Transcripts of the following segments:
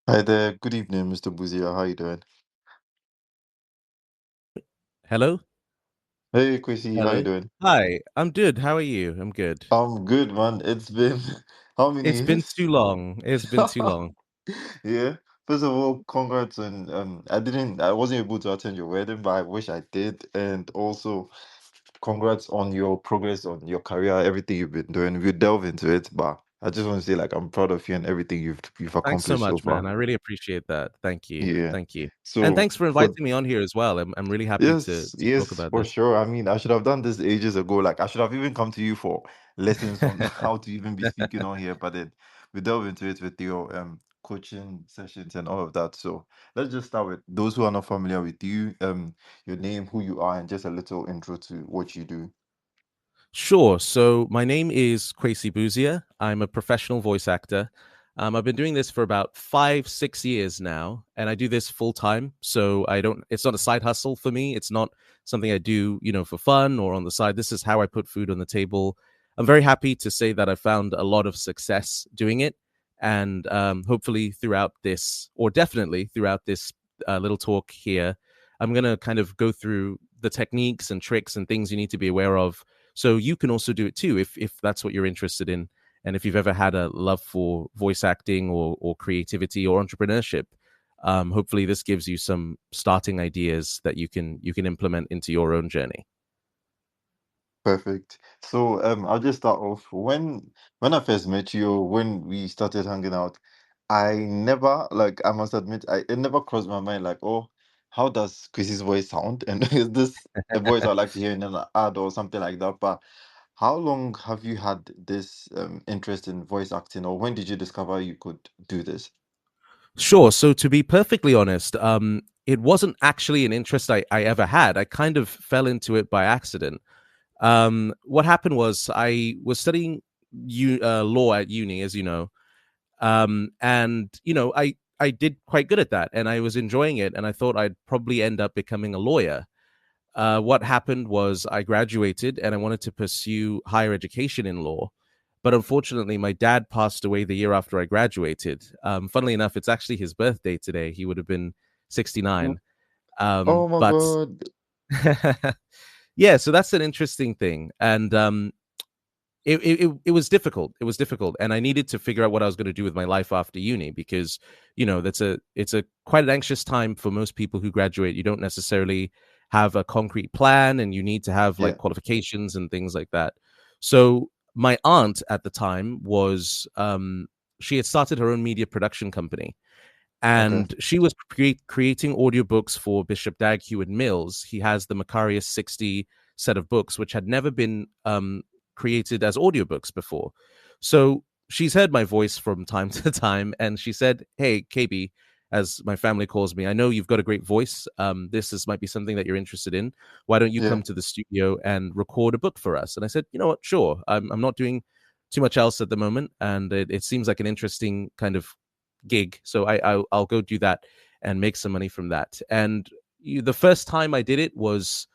Hi there. Good evening, Mr. Busia. How you doing? Hello? Hey, Kwesi. How you Hello? doing? Hi, I'm good. How are you? I'm good. I'm good, man. It's been how many It's been years? too long. It's been too long. Yeah. First of all, congrats on I wasn't able to attend your wedding, but I wish I did. And also congrats on your progress on your career, everything you've been doing. We'll delve into it, but I just want to say like I'm proud of you and everything you've Thanks so accomplished so much, man. far. I really appreciate that. Thank you. Yeah. Thank you. And So thanks for for inviting me on here as well. I'm really happy to Yes, talk yes, about for this. sure. I mean, I should have done this ages ago. Like, I should have even come to you for lessons on how to even be speaking on here. But then we delve into it with your coaching sessions and all of that. So let's just start with those who are not familiar with you, your name, who you are, and just a little intro to what you do. Sure. So my name is Kwesi Busia. I'm a professional voice actor. I've been doing this for about 5, 6 years now, and I do this full time. So I don't. It's not a side hustle for me. It's not something I do, for fun or on the side. This is how I put food on the table. I'm very happy to say that I found a lot of success doing it, and hopefully throughout this, or definitely throughout this little talk here, I'm gonna kind of go through the techniques and tricks and things you need to be aware of so you can also do it too if that's what you're interested in, and if you've ever had a love for voice acting or creativity or entrepreneurship. Hopefully, this gives you some starting ideas that you can implement into your own journey. Perfect. So I'll just start off. When I first met you, when we started hanging out, I never like I must admit it never crossed my mind like, oh, how does Chrissy's voice sound? And is this a voice I'd like to hear in an ad or something like that? But how long have you had this interest in voice acting, or when did you discover you could do this? Sure. So to be perfectly honest, it wasn't actually an interest I ever had. I kind of fell into it by accident. What happened was I was studying law at uni, as you know, and I did quite good at that, and I was enjoying it, and I thought I'd probably end up becoming a lawyer. What happened was I graduated, and I wanted to pursue higher education in law. But unfortunately, my dad passed away the year after I graduated. Funnily enough, it's actually his birthday today. He would have been Mm. 69. Oh my But God. yeah, so that's an interesting thing. And it was difficult. It was difficult, and I needed to figure out what I was going to do with my life after uni because it's a quite an anxious time for most people who graduate. You don't necessarily have a concrete plan, and you need to have like Yeah. qualifications and things like that. So my aunt at the time was she had started her own media production company, Okay. and she was creating audiobooks for Bishop Dag Hewitt Mills. He has the Macarius 60 set of books, which had never been created as audiobooks before. So she's heard my voice from time to time, and she said, "Hey, KB, as my family calls me, I know you've got a great voice. Might be something that you're interested in. Why don't you Yeah. come to the studio and record a book for us?" And I said, "You know what? Sure. I'm not doing too much else at the moment, and it seems like an interesting kind of gig. So I'll go do that and make some money from that." And the first time I did it was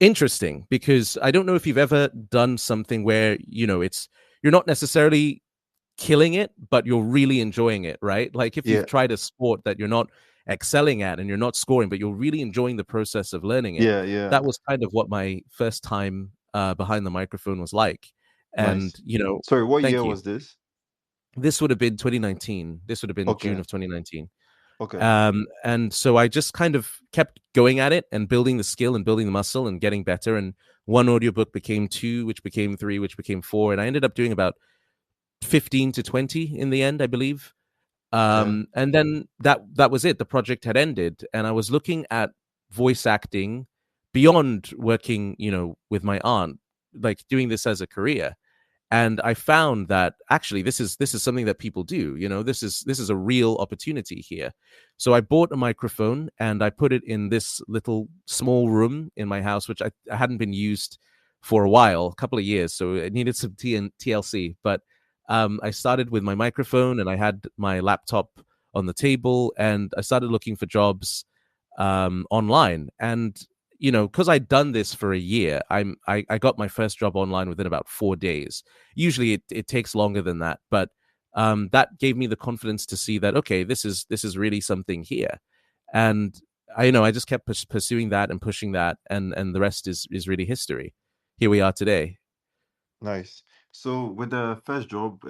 interesting because I don't know if you've ever done something where it's you're not necessarily killing it, but you're really enjoying it, right? Like if you've Yeah. tried a sport that you're not excelling at and you're not scoring, but you're really enjoying the process of learning it. Yeah. Yeah. That was kind of what my first time behind the microphone was like. And Nice. Sorry, what thank year you. was this? This would have been 2019. This would have been June Okay. of 2019. Okay. And so I just kind of kept going at it and building the skill and building the muscle and getting better. And one audiobook became two, which became three, which became four. And I ended up doing about 15 to 20 in the end, I believe. Okay. And then that was it. The project had ended. And I was looking at voice acting beyond working, with my aunt, like doing this as a career. And I found that actually this is something that people do. This is a real opportunity here. So I bought a microphone and I put it in this little small room in my house, which I hadn't been used for a while, a couple of years, so it needed some TLC. But I started with my microphone and I had my laptop on the table, and I started looking for jobs online. And because I'd done this for a year, I got my first job online within about 4 days. Usually it takes longer than that, but that gave me the confidence to see that okay, this is really something here, and I just kept pursuing that and pushing that, and the rest is really history. Here we are today. Nice. So with the first job,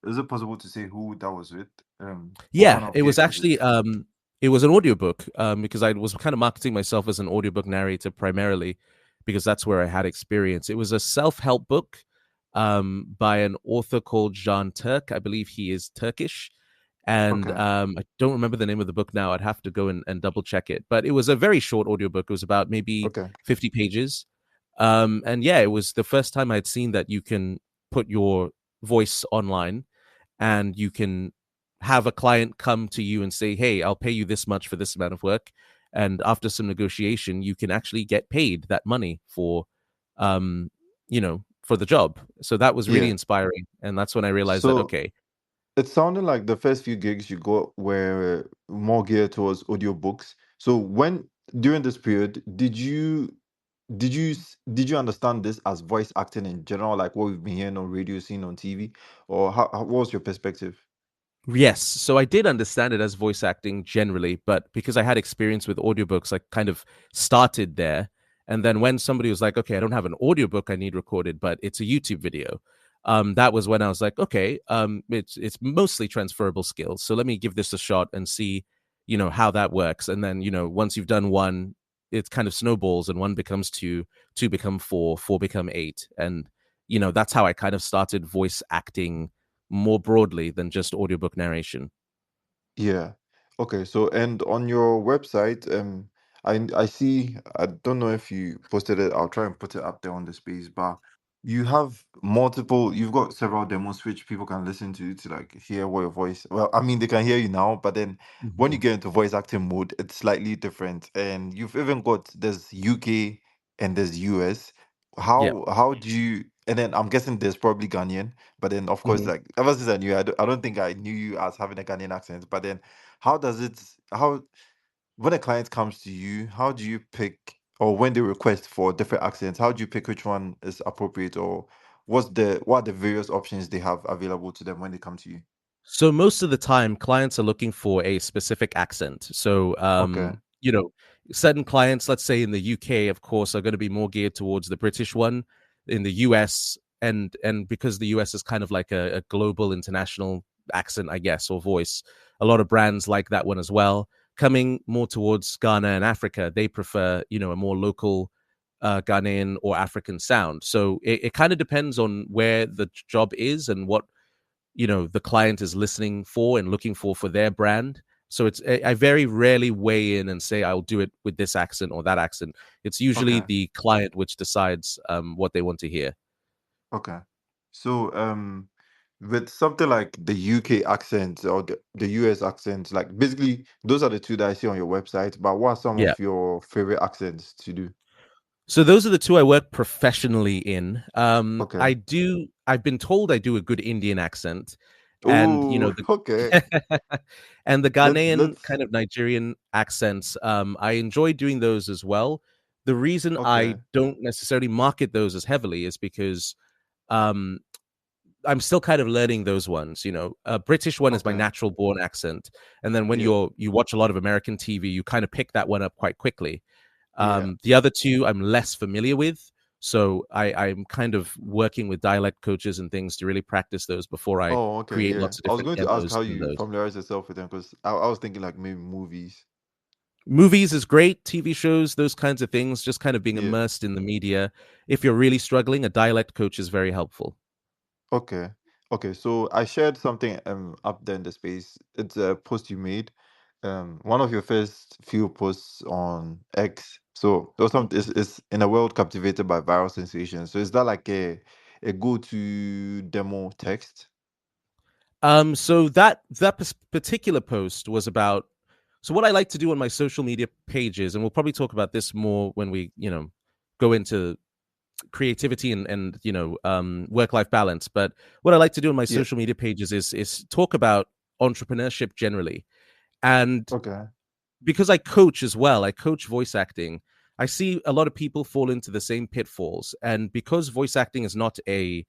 is it possible to say who that was with? What kind Yeah, of it was gig was it? actually it was an audiobook because I was kind of marketing myself as an audiobook narrator primarily because that's where I had experience. It was a self-help book by an author called Jean Turk. I believe he is Turkish. And Okay, I don't remember the name of the book now. I'd have to go and double check it. But it was a very short audiobook. It was about maybe okay, 50 pages. And yeah, it was the first time I'd seen that you can put your voice online and you can have a client come to you and say, "Hey, I'll pay you this much for this amount of work," and after some negotiation, you can actually get paid that money for, for the job. So that was really yeah. inspiring, and that's when I realized that So okay, it sounded like the first few gigs you got were more geared towards audiobooks. So when during this period, did you understand this as voice acting in general, like what we've been hearing on radio, seen on TV, or what was your perspective? yes. So I did understand it as voice acting generally, but because I had experience with audiobooks, I kind of started there. And then when somebody was like, okay, I don't have an audiobook I need recorded, but it's a YouTube video. That was when I was like, okay, it's mostly transferable skills. So let me give this a shot and see, how that works. And then, once you've done one, it kind of snowballs and one becomes two, two become four, four become eight. And, that's how I kind of started voice acting more broadly than just audiobook narration. Yeah. Okay. So, and on your website, I see. I don't know if you posted it. I'll try and put it up there on the space. But you have multiple. You've got several demos which people can listen to like hear what your voice. Well, I mean, they can hear you now, but then when you Mhm. get into voice acting mode, it's slightly different. And you've even got there's UK and there's US. Yeah. How do you? And then I'm guessing there's probably Ghanaian. But then, of course, Mhm. like ever since I knew you, I don't think I knew you as having a Ghanaian accent. But then, how, when a client comes to you, how do you pick, or when they request for different accents, how do you pick which one is appropriate, or what are the various options they have available to them when they come to you? So most of the time, clients are looking for a specific accent. So, Okay. certain clients, let's say in the UK, of course, are going to be more geared towards the British one. In the US, and because the US is kind of like a global international accent, I guess, or voice, a lot of brands like that one as well. Coming more towards Ghana and Africa, they prefer, a more local Ghanaian or African sound. So it kind of depends on where the job is and what the client is listening for and looking for their brand. So I very rarely weigh in and say I'll do it with this accent or that accent. It's usually Okay. the client which decides what they want to hear. Okay. So, with something like the UK accent or the US accent, like basically those are the two that I see on your website. But what are some Yeah. of your favorite accents to do? So those are the two I work professionally in. Okay. I've been told I do a good Indian accent, and Oh, okay. and the Ghanaian Let's. kind of Nigerian accents. I enjoy doing those as well. The reason I Okay. don't necessarily market those as heavily is because um, I'm still kind of learning those ones. A British one is my Okay. natural born accent, and then when Yeah. you watch a lot of American TV, you kind of pick that one up quite quickly. Yeah. The other two I'm less familiar with, so I'm kind of working with dialect coaches and things to really practice those before I Oh, okay. create Yeah. lots of I was different going to ask demos how in you those. familiarize yourself with them because I was thinking like maybe movies. Movies is great, TV shows, those kinds of things, just kind of being Yeah. immersed in the media. If you're really struggling, a dialect coach is very helpful. Okay. Okay. So I shared something up there in the space. It's a post you made. One of your first few posts on X. So there was something is in a world captivated by viral sensations. So is that like a go-to demo text? So that particular post was about. So what I like to do on my social media pages, and we'll probably talk about this more when we, go into creativity and work life balance. But what I like to do on my Yeah. social media pages is talk about entrepreneurship generally, and Okay. because I coach as well, I coach voice acting. I see a lot of people fall into the same pitfalls, and because voice acting is not a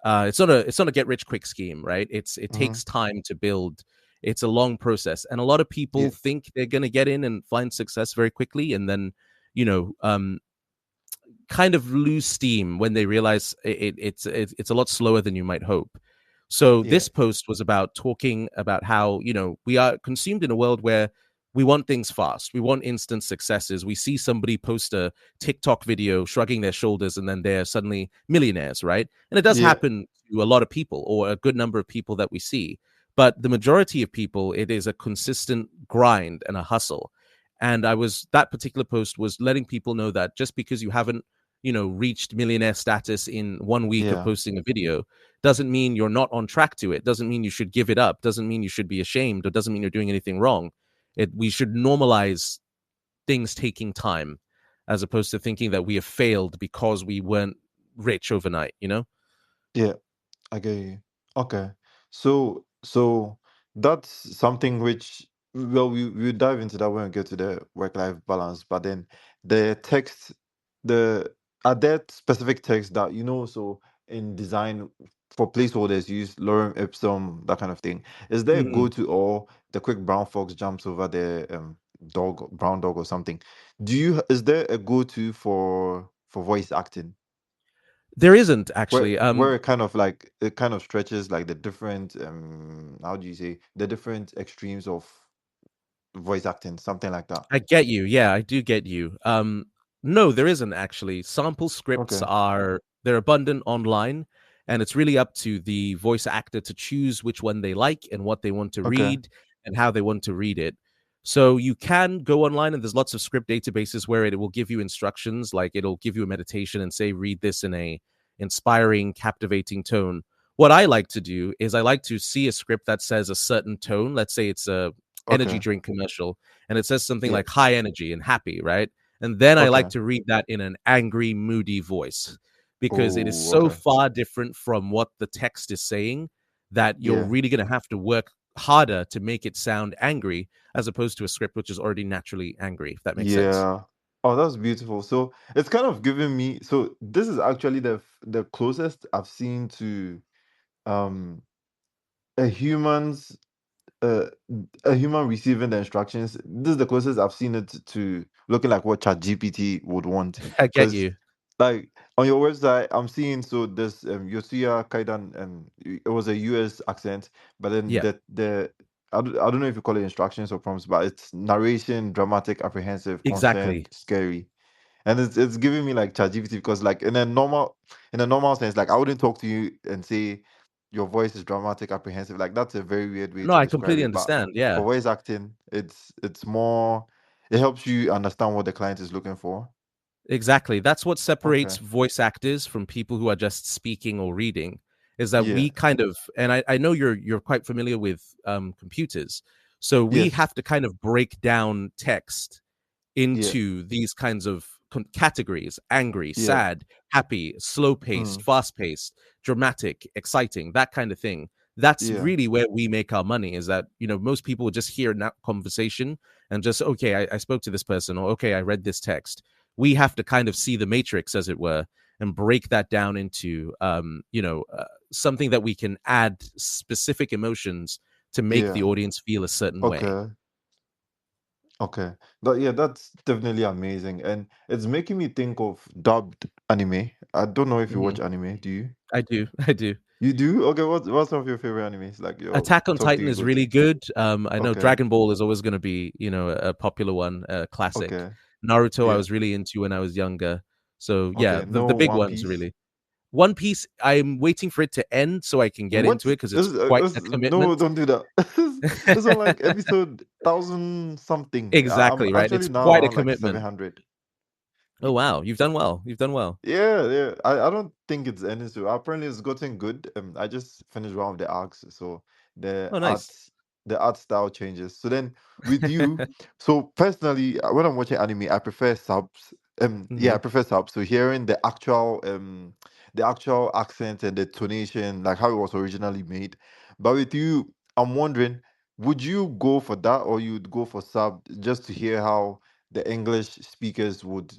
it's not a get rich quick scheme, right? It Hmm. takes time to build. It's a long process, and a lot of people Yeah. think they're going to get in and find success very quickly, and then you know kind of lose steam when they realize it's a lot slower than you might hope. So Yeah. this post was about talking about how we are consumed in a world where we want things fast, we want instant successes. We see somebody post a TikTok video shrugging their shoulders, and then they're suddenly millionaires, right? And it does Yeah. happen to a lot of people, or a good number of people that we see. But the majority of people, it is a consistent grind and a hustle. And that particular post was letting people know that just because you haven't reached millionaire status in 1 week of Yeah. posting a video doesn't mean you're not on track to it, doesn't mean you should give it up, doesn't mean you should be ashamed, or doesn't mean you're doing anything wrong. We should normalize things taking time, as opposed to thinking that we have failed because we weren't rich overnight. Yeah. I get you. Okay. So that's something which, well, we'll dive into that when we get to the work-life balance. But then the text, the are there specific text that so in design for placeholders you use lorem ipsum, that kind of thing. Is there a Mm. go-to, or the quick brown fox jumps over the brown dog or something? Is there a go-to for voice acting? There isn't where actually. where it kind of stretches like the different how do you say, the different extremes of voice acting, something like that. I get you. Yeah, I do get you. No, there isn't actually. Sample scripts Okay. they're abundant online, and it's really up to the voice actor to choose which one they like and what they want to Okay. read and how they want to read it. So you can go online, and there's lots of script databases where it will give you instructions, like it'll give you a meditation and say read this in a inspiring, captivating tone. What I like to do is I like to see a script that says a certain tone. Let's say it's a energy Okay. drink commercial, and it says something Yeah. like high energy and happy, right? And then I like Okay. to read that in an angry, moody voice, because it is Oh, so okay. far different from what the text is saying that you're Yeah. really going to have to work harder to make it sound angry, as opposed to a script which is already naturally angry, if that makes sense. Yeah. Oh, that's beautiful. So it's kind of giving me, so this is actually the closest I've seen to um a human's uh, a human receiving the instructions. This is the closest I've seen it to looking like what ChatGPT would want. I get Because, you. like, on your website, I'm seeing, so this Yosuya Kaidan, it was a US accent, but then Yeah, I don't know if you call it instructions or prompts, but it's narration, dramatic, apprehensive, concerned, exactly. scary. And it's giving me like ChatGPT, because like in a normal sense, like I wouldn't talk to you and say your voice is dramatic, apprehensive. Like that's a very weird way No, to I describe completely it. But understand. for Yeah. voice acting, it's more, it helps you understand what the client is looking for. Exactly. That's what separates Okay. voice actors from people who are just speaking or reading, is that Yeah. we kind of, and I know you're quite familiar with computers. So we Yes. have to kind of break down text Yeah. into these kinds of categories: angry, Yeah. sad, happy, slow paced, Mm. fast paced, dramatic, exciting, that kind of thing. That's Yeah. really where we make our money, is that most people would just hear that conversation and just, okay, I spoke to this person, or okay, I read this text. We have to kind of see the matrix, as it were, and break that down into something that we can add specific emotions to make the Yeah. audience feel a certain way. Okay. Okay. Yeah, that's definitely amazing. And it's making me think of dubbed anime. I don't know if you Hmm. watch anime. Do you? I do. I do. You do? Okay, what's some of your favorite animes? Like your Attack on top Titan three is go to. really good. I know Okay, Dragon Ball is always going to be, a popular one, a classic. okay, Naruto, I yeah, was really into when I was younger. So yeah, okay. the No big One ones Piece. really. One Piece, I'm waiting for it to end so I can get What? into it, because it's quite a No, commitment. don't do that. This on like episode 1,000 something. I'm Exactly, right. actually It's now quite a around like commitment. 700. Oh wow, you've done well. You've done well. Yeah, yeah. I don't think it's ending soon. Apparently, it's gotten good. I just finished one of the arcs, so the Oh art, nice. the art style changes. So then, with you, so personally, when I'm watching anime, I prefer subs. Yeah, I Hmm. prefer subs. So hearing the actual accent and the tonation, like how it was originally made. But with you, I'm wondering, would you go for that, or you'd go for sub just to hear how the English speakers would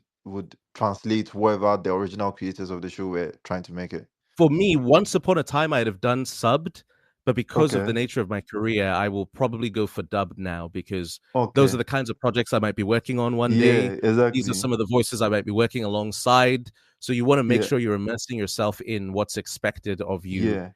translate whatever the original creators of the show were trying to make it. for me, once upon a time, I'd have done subbed, but because of the Okay. nature of my career, I will probably go for dubbed now because those are Okay. the kinds of projects I might be working on one day. Yeah, These are exactly. some of the voices I might be working alongside. So you want to make Yeah. sure you're immersing yourself in what's expected of you Yeah.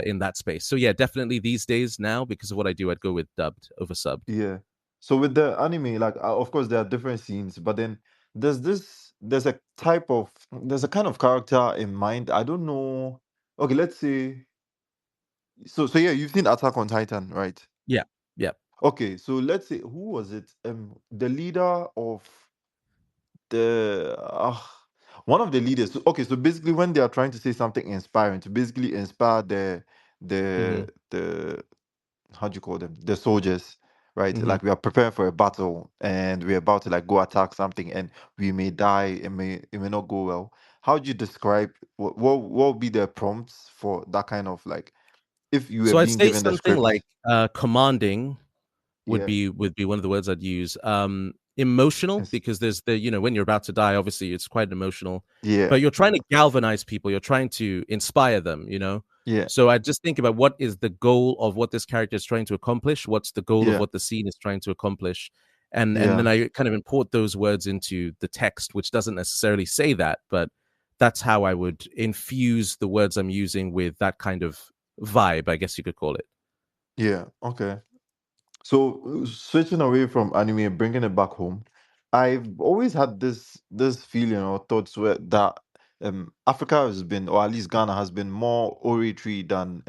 in that space. So yeah, definitely these days now, because of what I do, I'd go with dubbed over subbed. Yeah. So with the anime, like of course there are different scenes, but then there's a type of there's a kind of character in mind. I don't know. Okay, let's say so yeah, you've seen Attack on Titan, right? Yeah, yeah. Okay, so let's say who was it? The leader of the one of the leaders. Okay, so basically when they are trying to say something inspiring, to basically inspire Hmm. the how do you call them, the soldiers, right? Hmm. Like we are preparing for a battle and we're about to like go attack something and we may die, it may not go well. How do you describe what would be the prompts for that kind of like, if you were So I'd being say given the something like script? commanding Yeah. would be one of the words I'd use. Emotional, Yes. because there's the when you're about to die, obviously it's quite emotional, Yeah. but you're trying to galvanize people. You're trying to inspire them. Yeah. So I just think about what is the goal of what this character is trying to accomplish. What's the goal of Yeah. what the scene is trying to accomplish, and then Yeah. I kind of import those words into the text, which doesn't necessarily say that, but that's how I would infuse the words I'm using with that kind of vibe, I guess you could call it. Yeah. Okay. So switching away from anime and bringing it back home, I've always had this feeling or thoughts where that Africa has been, or at least Ghana has been more oratory than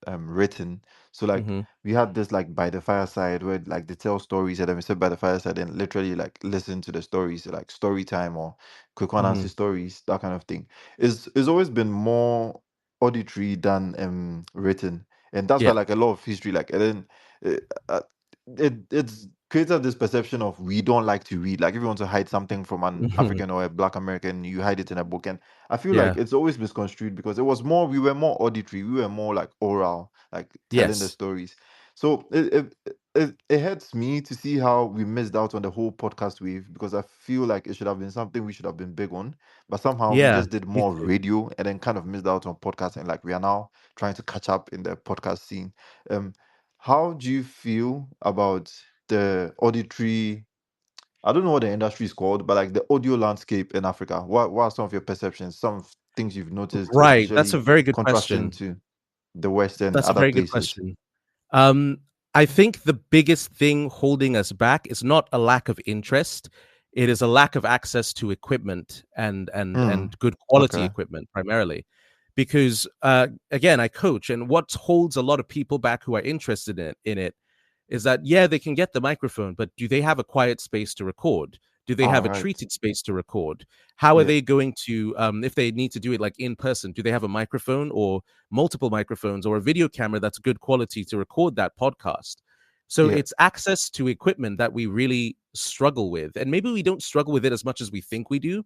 written. So like Hmm. we had this like by the fireside where like they tell stories and then we sit by the fireside and literally like listen to the stories, like story time or quick one answer Hmm. stories, that kind of thing. It's always been more auditory than written. And that's why Yeah. like a lot of history, like and then uh, it's created this perception of we don't like to read. Like if you want to hide something from an Hmm. African or a Black American, you hide it in a book. And I feel like Yeah. it's always misconstrued because it was more we were more auditory, we were more like oral, like telling the Yes. stories. So it hurts me to see how we missed out on the whole podcast wave because I feel like it should have been something we should have been big on, but somehow we Yeah. just did Me more too. radio and then kind of missed out on podcasting. Like we are now trying to catch up in the podcast scene. Um, how do you feel about the auditory? I don't know what the industry is called, but like the audio landscape in Africa. What are some of your perceptions? Some things you've noticed, Right. That's a especially very good contrasting question. to the West and That's a other very good places? question. Um, I think the biggest thing holding us back is not a lack of interest. It is a lack of access to equipment Hmm. and good quality Okay. equipment primarily. Because again, I coach, and what holds a lot of people back who are interested in it is that yeah, they can get the microphone, but do they have a quiet space to record? Do they All have a right. treated space to record? How are Yeah. they going to if they need to do it like in person, do they have a microphone or multiple microphones or a video camera that's good quality to record that podcast? So Yeah. it's access to equipment that we really struggle with, and maybe we don't struggle with it as much as we think we do.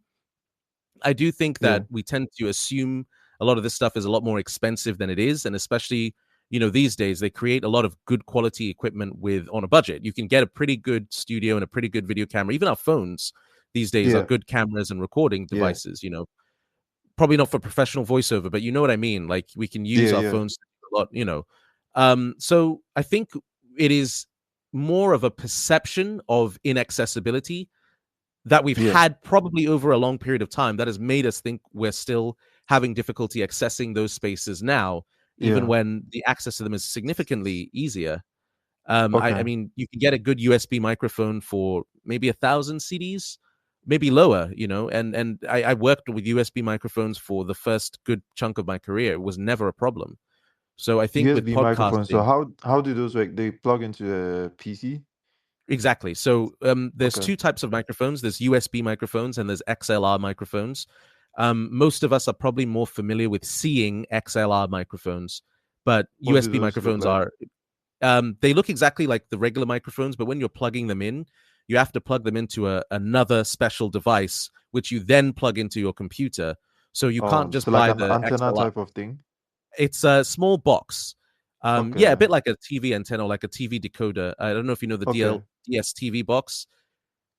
I do think Yeah. that we tend to assume a lot of this stuff is a lot more expensive than it is, and especially these days they create a lot of good quality equipment with on a budget. You can get a pretty good studio and a pretty good video camera. Even our phones these days are Yeah. good cameras and recording Yeah. devices. Probably not for professional voiceover, but you know what I mean. Like we can use Yeah. our Yeah. phones a lot. So I think it is more of a perception of inaccessibility that we've Yeah. had probably over a long period of time that has made us think we're still having difficulty accessing those spaces now, even Yeah. when the access to them is significantly easier. I Okay. mean, you can get a good USB microphone for maybe 1,000 CDs, maybe lower, and I worked with USB microphones for the first good chunk of my career. It was never a problem. So I think with USB microphone. So podcasting, how do those work? They plug into a PC? exactly. So there's Okay. two types of microphones. There's USB microphones and there's XLR microphones. Most of us are probably more familiar with seeing XLR microphones, but What do USB those look microphones like? are they look exactly like the regular microphones, but when you're plugging them in, you have to plug them into another special device, which you then plug into your computer. So you can't Oh, just so like buy an the antenna XLR. type of thing? It's a small box. Yeah, a Okay. bit like a TV antenna, or like a TV decoder. I don't know if you know the Okay. DSTV box.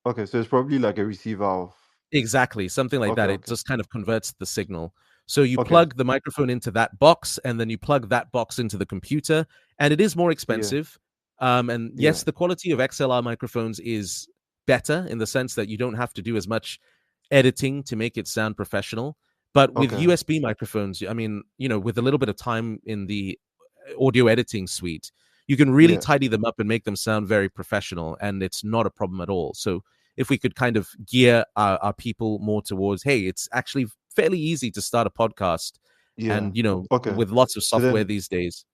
Okay. So it's probably like a receiver of. Exactly, something like Okay. that. It Okay. just kind of converts the signal. So you Okay. plug the microphone into that box, and then you plug that box into the computer, and it is more Yeah. expensive. And Yeah. yes, the quality of XLR microphones is better in the sense that you don't have to do as much editing to make it sound professional. But with Okay. USB microphones, I mean, with a little bit of time in the audio editing suite, you can really Yeah. tidy them up and make them sound very professional, and it's not a problem at all. So if we could kind of gear our people more towards, hey, it's actually fairly easy to start a podcast, Yeah. and Okay. with lots of So software then these days.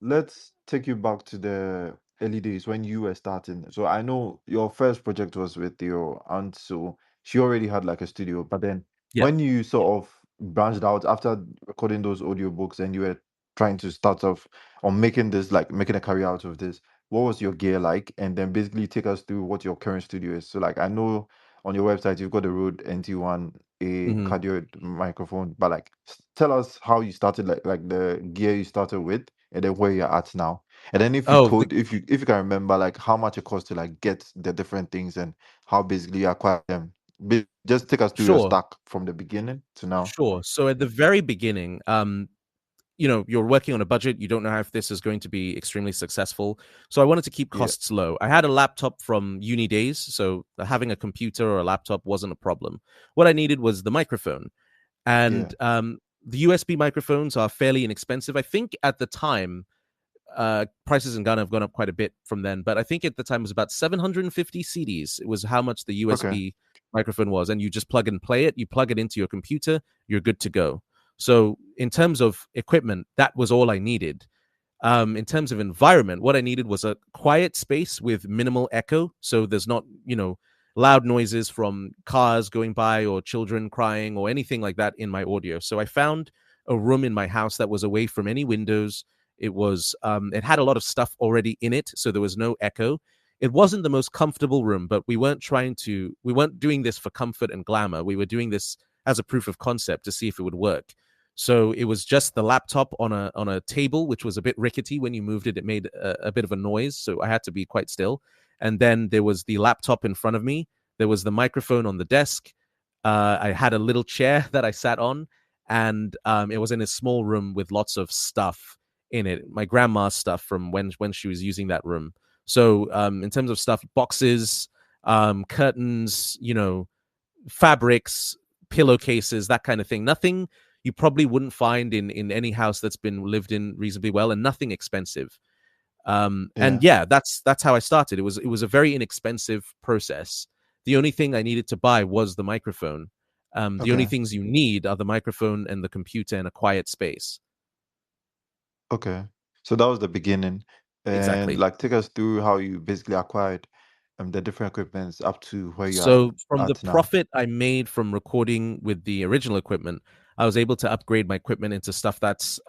let's take you back to the early days when you were starting. So I know your first project was with your aunt, so she already had like a studio. But then Yeah. when you sort of branched out after recording those audiobooks and you were trying to start off on making this, like making a career out of this, what was your gear like? And then basically take us through what your current studio is. So like I know on your website you've got the Rode NT1, a Hmm. cardioid microphone, but like tell us how you started, like the gear you started with and then where you're at now. And then if you Oh, could, if you can remember like how much it costs to like get the different things and how basically you acquire them. Just take us through your sure, stack from the beginning to now. sure. So at the very beginning, you're working on a budget. You don't know if this is going to be extremely successful. So I wanted to keep Yeah, costs low. I had a laptop from uni days, so having a computer or a laptop wasn't a problem. What I needed was the microphone. yeah, And the USB microphones are fairly inexpensive. I think at the time, prices in Ghana have gone up quite a bit from then, but I think at the time it was about 750 CDs. It was how much the okay, USB microphone was, and you just plug and play it. You plug it into your computer, you're good to go. So in terms of equipment, that was all I needed. In terms of environment, what I needed was a quiet space with minimal echo. So there's not, loud noises from cars going by or children crying or anything like that in my audio. So I found a room in my house that was away from any windows. It had a lot of stuff already in it. So there was no echo. It wasn't the most comfortable room, but we weren't doing this for comfort and glamour. We were doing this as a proof of concept to see if it would work. So it was just the laptop on a table, which was a bit rickety. When you moved it, it made a bit of a noise. So I had to be quite still. And then there was the laptop in front of me. There was the microphone on the desk. I had a little chair that I sat on, and it was in a small room with lots of stuff in it. My grandma's stuff from when she was using that room. So in terms of stuff, boxes, curtains, fabrics, pillowcases, that kind of thing. Nothing you probably wouldn't find in any house that's been lived in reasonably well, and nothing expensive. And yeah, yeah, that's how I started. It was a very inexpensive process. The only thing I needed to buy was the microphone. The only okay, things you need are the microphone and the computer and a quiet space. okay. So that was the beginning. And Exactly. like take us through how you basically acquired the different equipments up to where you are So from the at now. profit I made from recording with the original equipment, I was able to upgrade my equipment into stuff that's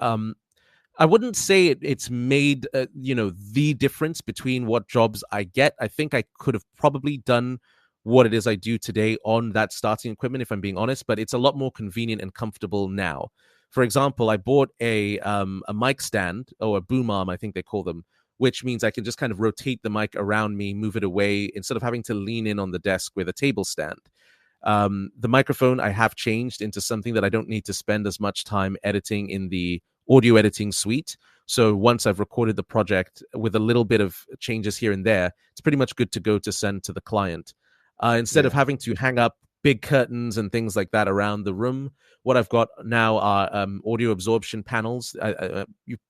I wouldn't say it's made the difference between what jobs I get. I think I could have probably done what it is I do today on that starting equipment, if I'm being honest. But it's a lot more convenient and comfortable now. For example, I bought a mic stand or a boom arm, I think they call them, which means I can just kind of rotate the mic around me, move it away instead of having to lean in on the desk with a table stand. The microphone I have changed into something that I don't need to spend as much time editing in the audio editing suite. So once I've recorded the project with a little bit of changes here and there, it's pretty much good to go to send to the client. Instead of Yeah, having to hang up big curtains and things like that around the room, what I've got now are audio absorption panels.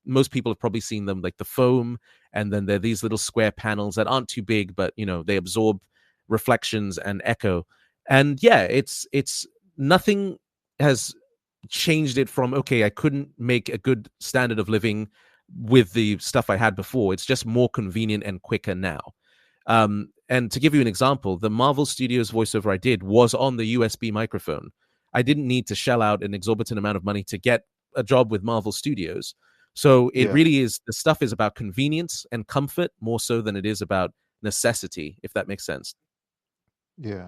Most people have probably seen them, like the foam, and then they're these little square panels that aren't too big, but they absorb reflections and echo. And yeah, it's nothing has changed it from, okay, I couldn't make a good standard of living with the stuff I had before. It's just more convenient and quicker now. And to give you an example, the Marvel Studios voiceover I did was on the USB microphone. I didn't need to shell out an exorbitant amount of money to get a job with Marvel Studios. So it yeah, really is, the stuff is about convenience and comfort more so than it is about necessity, if that makes sense. yeah.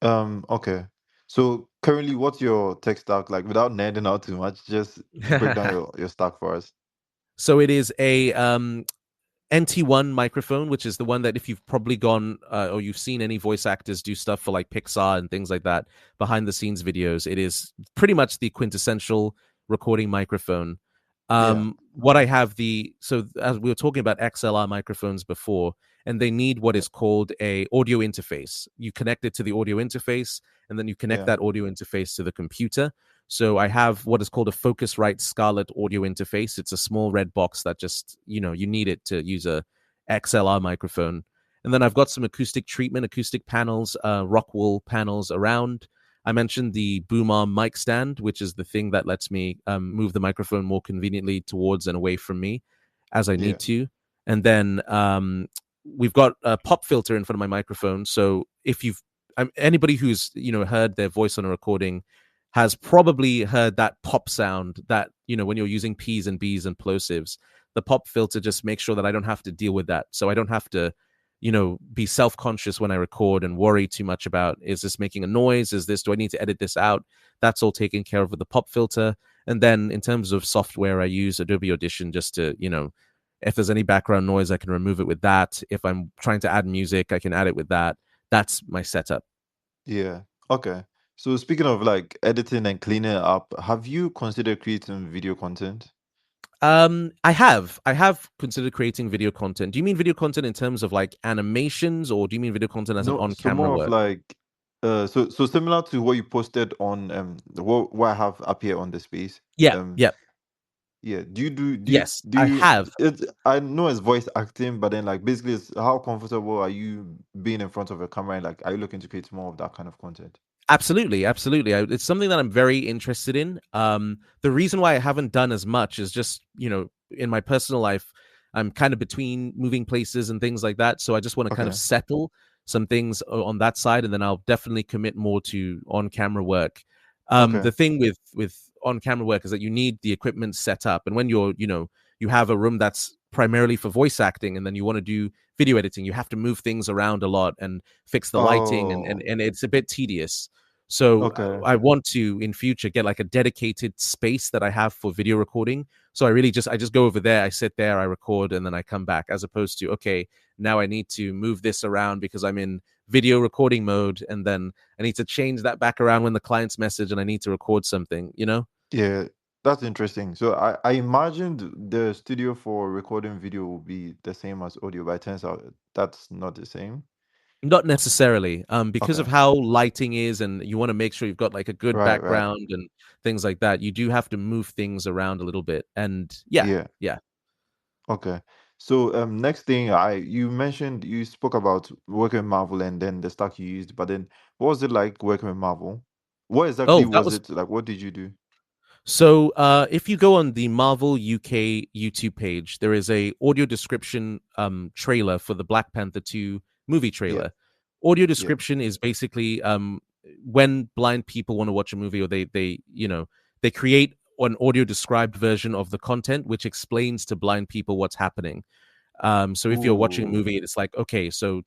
Okay. So currently, what's your tech stack like? Without nerding out too much, just break down your stack for us. So it is a NT1 microphone, which is the one that if you've probably gone or you've seen any voice actors do stuff for like Pixar and things like that, behind the scenes videos, it is pretty much the quintessential recording microphone. Yeah, What I have the so as we were talking about XLR microphones before, and they need what yeah, is called a audio interface. You connect it to the audio interface, and then you connect yeah, that audio interface to the computer. So I have what is called a Focusrite Scarlett audio interface. It's a small red box that just, you need it to use a XLR microphone. And then I've got some acoustic treatment, acoustic panels, Rockwool panels around. I mentioned the boom arm mic stand, which is the thing that lets me move the microphone more conveniently towards and away from me as I yeah, need to. And then we've got a pop filter in front of my microphone. So if you've anybody who's heard their voice on a recording has probably heard that pop sound that when you're using p's and b's and plosives. The pop filter just makes sure that I don't have to deal with that, so I don't have to be self-conscious when I record and worry too much about, is this making a noise, is this, do I need to edit this out? That's all taken care of with the pop filter. And then in terms of software, I use Adobe Audition just to if there's any background noise, I can remove it with that. If I'm trying to add music, I can add it with that. That's my setup. yeah. Okay. So speaking of like editing and cleaning it up, have you considered creating video content? I have considered creating video content. Do you mean video content in terms of like animations, or do you mean video content as an No, so on-camera more of work? like so similar to what you posted on what I have up here on the space. Yeah, Um yeah, yeah, yes, do I you have. it I know it's voice acting, but then like basically it's how comfortable are you being in front of a camera and like are you looking to create more of that kind of content? Absolutely, absolutely. It's something that I'm very interested in. The reason why I haven't done as much is just, in my personal life, I'm kind of between moving places and things like that. So I just want to kind of Okay. settle some things on that side, and then I'll definitely commit more to on-camera work. Okay. The thing with on-camera work is that you need the equipment set up, and when you have a room that's primarily for voice acting, and then you want to do video editing, you have to move things around a lot and fix the lighting, and Oh, it's a bit tedious. So okay. I want to in future get like a dedicated space that I have for video recording. So I just go over there, I sit there, I record, and then I come back. As opposed to, okay, now I need to move this around because I'm in video recording mode, and then I need to change that back around when the client's message and I need to record something. Yeah, that's interesting. So I imagined the studio for recording video will be the same as audio, but it turns out that's not the same. Not necessarily, because of Okay. how lighting is, and you want to make sure you've got like a good Right, right. background and things like that. You do have to move things around a little bit, and yeah, Yeah. yeah. Okay. So next thing you mentioned you spoke about working with Marvel and then the stack you used, but then what was it like working with Marvel? What exactly Oh, that was was it like? What did you do? so. If you go on the Marvel UK YouTube page, there is a audio description trailer for the Black Panther 2 movie Yeah, trailer. Audio yeah. description is basically when blind people want to watch a movie, or they create an audio described version of the content which explains to blind people what's happening. So if you're watching a Ooh, movie, it's like, okay, so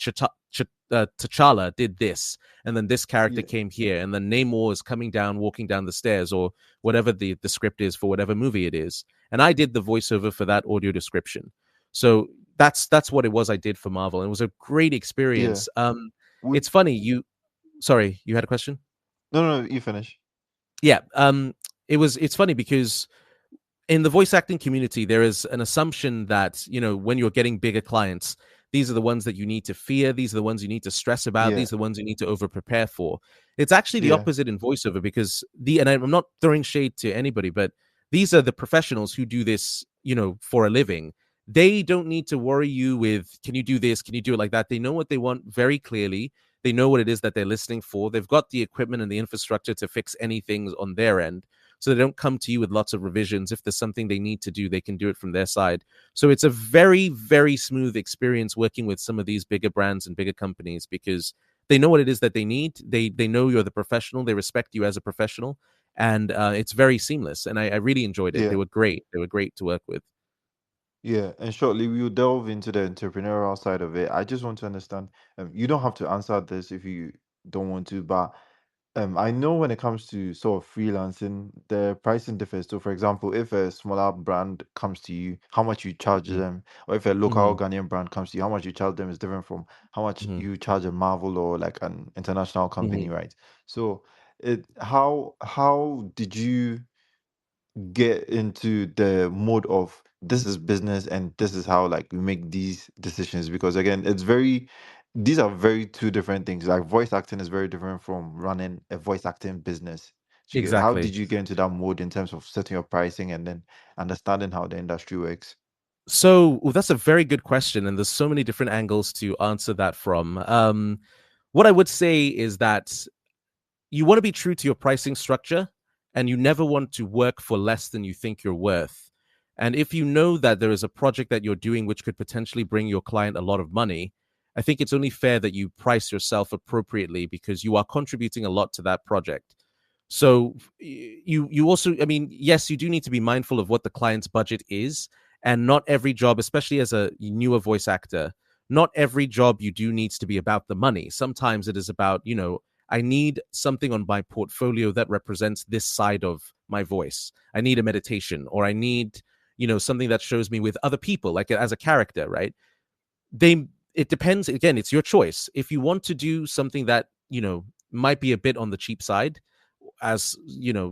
T'Challa did this, and then this character yeah, came here, and then Namor is coming down, walking down the stairs, or whatever the script is for whatever movie it is. And I did the voiceover for that audio description. So that's what it was I did for Marvel, and it was a great yeah. experience. Would It's funny. Sorry, you had a question? no, you finish. Yeah. It's funny because in the voice acting community, there is an assumption that, when you're getting bigger clients, these are the ones that you need to fear. These are the ones you need to stress about. Yeah, These are the ones you need to over prepare for. It's actually the yeah, opposite in voiceover, because and I'm not throwing shade to anybody, but these are the professionals who do this, for a living. They don't need to worry you with, can you do this? Can you do it like that? They know what they want very clearly. They know what it is that they're listening for. They've got the equipment and the infrastructure to fix anything on their end, so they don't come to you with lots of revisions. If there's something they need to do, they can do it from their side. So it's a very, very smooth experience working with some of these bigger brands and bigger companies, because they know what it is that they need. They know you're the professional. They respect you as a professional, and it's very seamless. And I really enjoyed it. They yeah, were great. They were great to work with. yeah. And shortly we'll delve into the entrepreneurial side of it. I just want to understand. You don't have to answer this if you don't want to, but I know when it comes to sort of freelancing, the pricing differs. So, for example, if a smaller brand comes to you, how much you charge Mm-hmm. them, or if a local Mm-hmm. Ghanaian brand comes to you, how much you charge them is different from how much Mm-hmm. you charge a Marvel or like an international Mm-hmm. company, right? So, how did you get into the mode of this is business and this is how like we make these decisions? Because again, these are very two different things. Like voice acting is very different from running a voice acting business. How Exactly. did you get into that mode in terms of setting your pricing and then understanding how the industry works? So well, that's a very good question, and there's so many different angles to answer that from. What I would say is that you want to be true to your pricing structure, and you never want to work for less than you think you're worth. And if you know that there is a project that you're doing which could potentially bring your client a lot of money, I think it's only fair that you price yourself appropriately because you are contributing a lot to that project. So you also, I mean, yes, you do need to be mindful of what the client's budget is, and not every job, especially as a newer voice actor, not every job you do needs to be about the money. Sometimes it is about, I need something on my portfolio that represents this side of my voice. I need a meditation, or I need, something that shows me with other people, like as a character, right? It depends. Again, it's your choice. If you want to do something that, might be a bit on the cheap side, as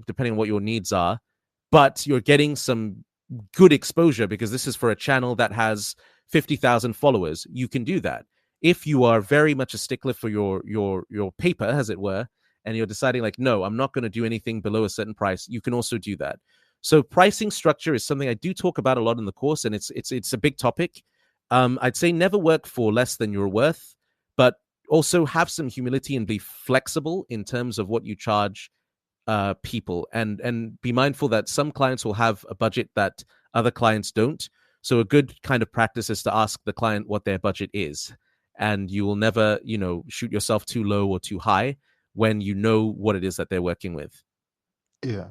depending on what your needs are, but you're getting some good exposure because this is for a channel that has 50,000 followers, you can do that. If you are very much a stickler for your paper, as it were, and you're deciding like, no, I'm not going to do anything below a certain price, you can also do that. So pricing structure is something I do talk about a lot in the course, and it's a big topic. I'd say never work for less than you're worth, but also have some humility and be flexible in terms of what you charge people, and be mindful that some clients will have a budget that other clients don't. So a good kind of practice is to ask the client what their budget is, and you will never shoot yourself too low or too high when you know what it is that they're working with. Yeah.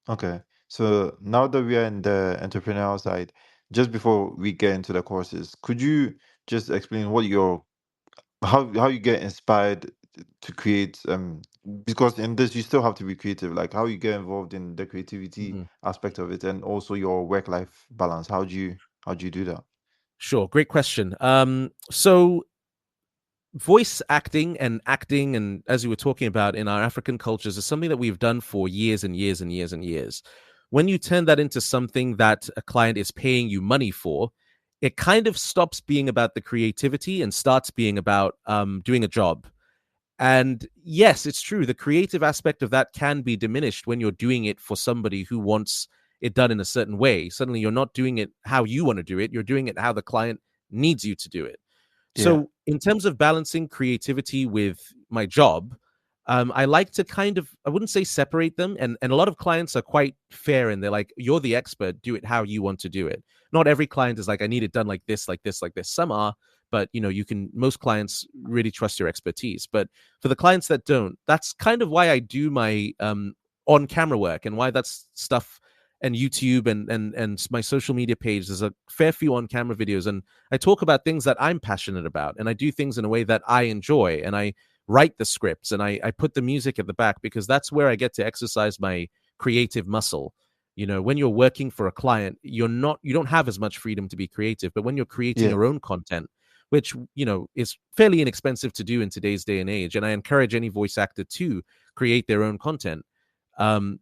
Okay. So now that we are in the entrepreneurial side, just before we get into the courses, could you just explain what your how you get inspired to create, because in this you still have to be creative, like how you get involved in the creativity Mm-hmm. aspect of it and also your work life balance. How do you do that? Sure, great question. So voice acting and as you were talking about in our African cultures is something that we've done for years and years and years and years. When you turn that into something that a client is paying you money for, it kind of stops being about the creativity and starts being about doing a job. And yes, it's true, the creative aspect of that can be diminished when you're doing it for somebody who wants it done in a certain way. Suddenly you're not doing it how you want to do it, you're doing it how the client needs you to do it. Yeah. So, in terms of balancing creativity with my job, I like to kind of, I wouldn't say separate them. And a lot of clients are quite fair and they're like, you're the expert, do it how you want to do it. Not every client is like, I need it done like this, like this, like this. Some are, but most clients really trust your expertise. But for the clients that don't, that's kind of why I do my on camera work, and why that's stuff and YouTube and my social media page. There's a fair few on camera videos, and I talk about things that I'm passionate about, and I do things in a way that I enjoy, and I write the scripts, and I put the music at the back because that's where I get to exercise my creative muscle. When you're working for a client, you don't have as much freedom to be creative, but when you're creating Yeah. your own content, which is fairly inexpensive to do in today's day and age, and I encourage any voice actor to create their own content.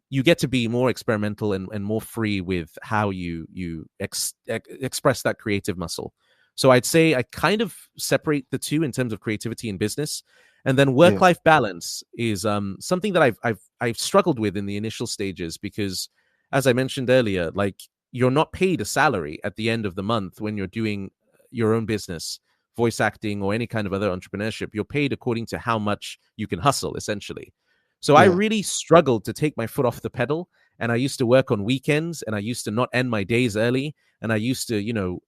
You get to be more experimental and more free with how you express that creative muscle. So I'd say I kind of separate the two in terms of creativity and business, and then work Yeah. life balance is something that I've struggled with in the initial stages because, as I mentioned earlier, like you're not paid a salary at the end of the month when you're doing your own business, voice acting, or any kind of other entrepreneurship. You're paid according to how much you can hustle, essentially. So I Yeah. really struggled to take my foot off the pedal. And I used to work on weekends, and I used to not end my days early. And I used to,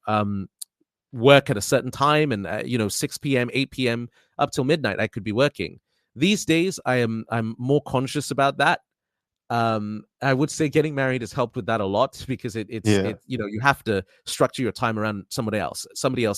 work at a certain time, and, 6 p.m., 8 p.m., up till midnight, I could be working. These days, I'm more conscious about that. I would say getting married has helped with that a lot because Yeah. you have to structure your time around somebody else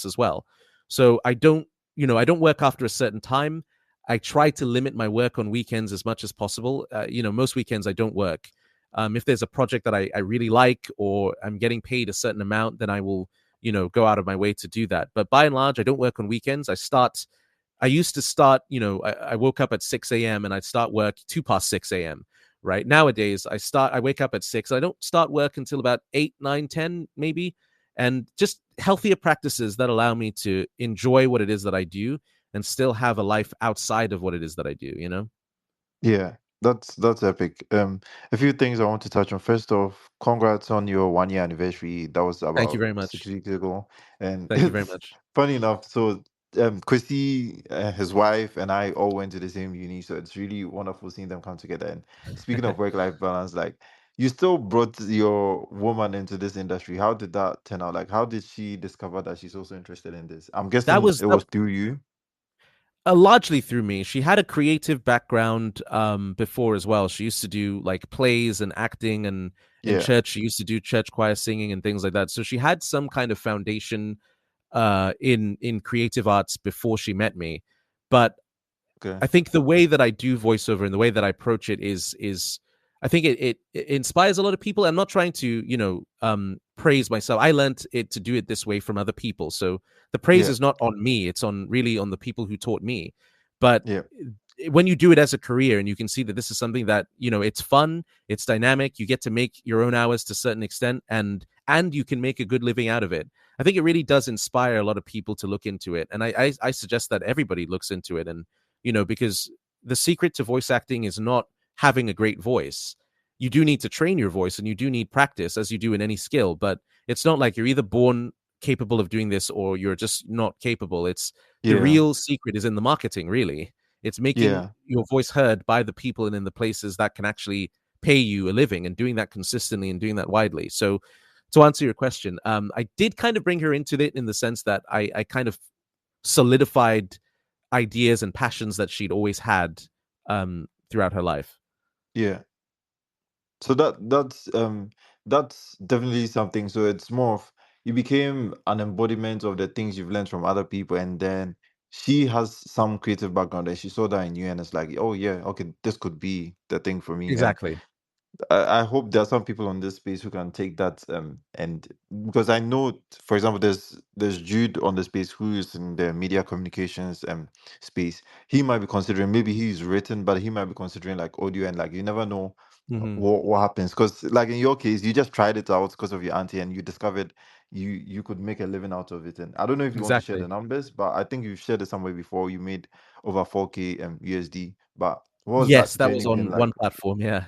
as well. So I don't work after a certain time. I try to limit my work on weekends as much as possible. Most weekends I don't work. If there's a project that I really like or I'm getting paid a certain amount, then I will, go out of my way to do that. But by and large, I don't work on weekends. I used to start, I woke up at 6 a.m. and I'd start work 2 past 6 a.m. Right nowadays, I wake up at 6. I don't start work until about 8, 9, 10, maybe. And just healthier practices that allow me to enjoy what it is that I do and still have a life outside of what it is that I do. Yeah, that's epic. A few things I want to touch on. First off, congrats on your 1 year anniversary. That was Thank you about very 6 much. weeks ago, and Thank you very it's much. funny enough. So, Kwesi, his wife, and I all went to the same uni, so it's really wonderful seeing them come together. And speaking of work-life balance, like you still brought your woman into this industry. How did that turn out? Like, how did she discover that she's also interested in this? I'm That guessing was it that, was through you. largely through me. She had a creative background before as well. She used to do like plays and acting, and in Yeah. church she used to do church choir singing and things like that. So she had some kind of foundation in creative arts before she met me. But Okay. I think the way that I do voiceover and the way that I approach it is I think it inspires a lot of people. I'm not trying to, praise myself. I learned it to do it this way from other people. So the praise Yeah. is not on me. It's on the people who taught me. But Yeah. when you do it as a career and you can see that this is something that, it's fun, it's dynamic, you get to make your own hours to a certain extent, and you can make a good living out of it. I think it really does inspire a lot of people to look into it. And I suggest that everybody looks into it. And because the secret to voice acting is not having a great voice. You do need to train your voice and you do need practice as you do in any skill, but it's not like you're either born capable of doing this or you're just not capable. It's the Yeah. real secret is in the marketing, really. It's making Yeah. your voice heard by the people and in the places that can actually pay you a living, and doing that consistently and doing that widely. So to answer your question, I did kind of bring her into it in the sense that I kind of solidified ideas and passions that she'd always had throughout her life. Yeah. So that's definitely something. So it's more of you became an embodiment of the things you've learned from other people, and then she has some creative background and she saw that in you, and it's like, oh yeah, okay, this could be the thing for me. And Exactly. I hope there are some people on this space who can take that and because I know, for example, there's Jude on the space who is in the media communications space. He might be considering, maybe he's written, but he might be considering like audio, and like you never know Hmm. what happens, because like in your case you just tried it out because of your auntie and you discovered you could make a living out of it. And I don't know if you want to share the Exactly. numbers, but I think you've shared it somewhere before. You made over 4K USD. But what was Yes, that that journey was been on like? one platform. Yeah.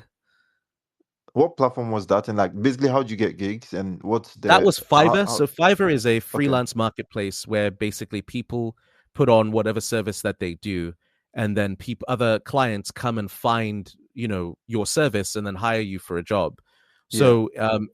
What platform was that? And like basically how'd you get gigs, and what's That the was Fiverr. So Fiverr is a okay. freelance marketplace where basically people put on whatever service that they do, and then other clients come and find your service and then hire you for a job. Yeah. So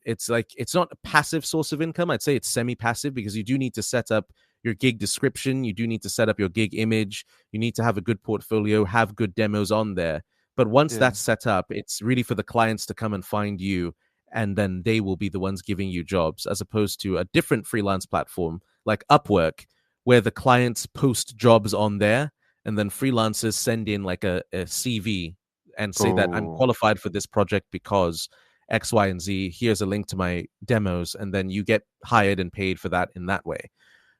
it's like it's not a passive source of income. I'd say it's semi-passive because you do need to set up your gig description, you do need to set up your gig image, you need to have a good portfolio, have good demos on there. But once Yeah. that's set up, it's really for the clients to come and find you, and then they will be the ones giving you jobs, as opposed to a different freelance platform like Upwork, where the clients post jobs on there and then freelancers send in like a CV and say that I'm Oh, qualified for this project because X, Y, and Z. Here's a link to my demos, and then you get hired and paid for that in that way. all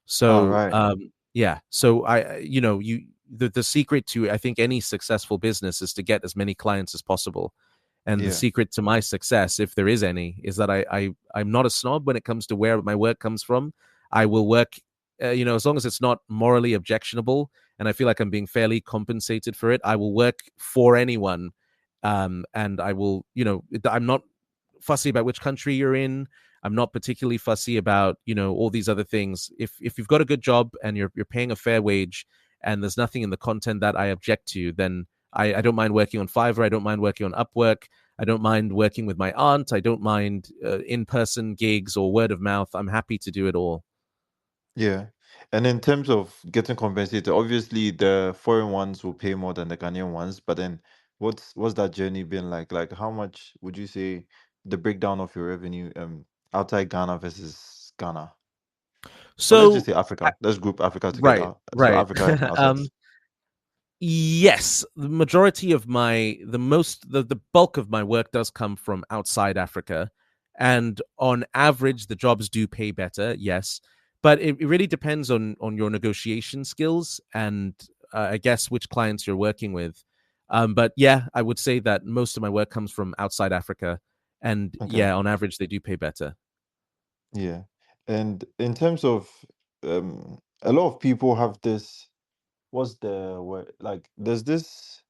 So right. yeah, so the secret to I think any successful business is to get as many clients as possible. And the Yeah. secret to my success, if there is any, is that I'm not a snob when it comes to where my work comes from. I will work, as long as it's not morally objectionable, and I feel like I'm being fairly compensated for it. I will work for anyone, and I will, I'm not fussy about which country you're in. I'm not particularly fussy about all these other things. If you've got a good job and you're paying a fair wage, and there's nothing in the content that I object to, then I don't mind working on Fiverr. I don't mind working on Upwork. I don't mind working with my aunt. I don't mind in-person gigs or word of mouth. I'm happy to do it all. Yeah. And in terms of getting compensated, obviously the foreign ones will pay more than the Ghanaian ones, but then what's that journey been like? Like how much would you say the breakdown of your revenue outside Ghana versus Ghana? Or let's just So, say I, Africa. Let's group Africa right, together. So right. Africa and outside. um, Yes, the majority of the bulk of my work does come from outside Africa, and on average, the jobs do pay better. Yes, but it really depends on your negotiation skills and I guess which clients you're working with. But yeah, I would say that most of my work comes from outside Africa, and Okay. yeah, on average, they do pay better. Yeah. And in terms of a lot of people have this, what's the word? Like there's this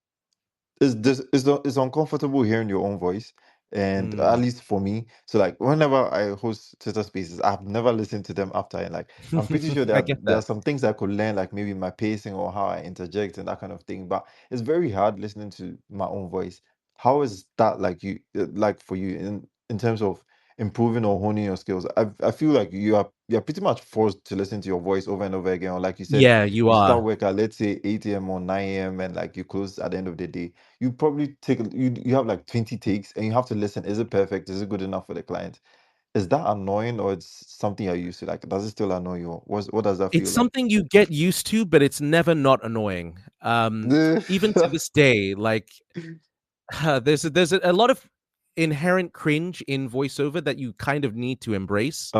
it's uncomfortable hearing your own voice, and at Mm. least for me, so like whenever I host Twitter spaces, I've never listened to them after, and like I'm pretty sure I that get there are that. some things I could learn, like maybe my pacing or how I interject and that kind of thing, but it's very hard listening to my own voice. How is that like you like for you in terms of improving or honing your skills? I feel like you're pretty much forced to listen to your voice over and over again, or like you said, Yeah, you you start are. work at, let's say, 8 a.m. or 9 a.m. and like you close at the end of the day. You probably you have like 20 takes and you have to listen. Is it perfect? Is it good enough for the client? Is that annoying, or it's something you're used to? Like, does it still annoy you? What does that It's feel like? something you get used to, but it's never not annoying. Even to this day, like there's a lot of inherent cringe in voiceover that you kind of need to embrace.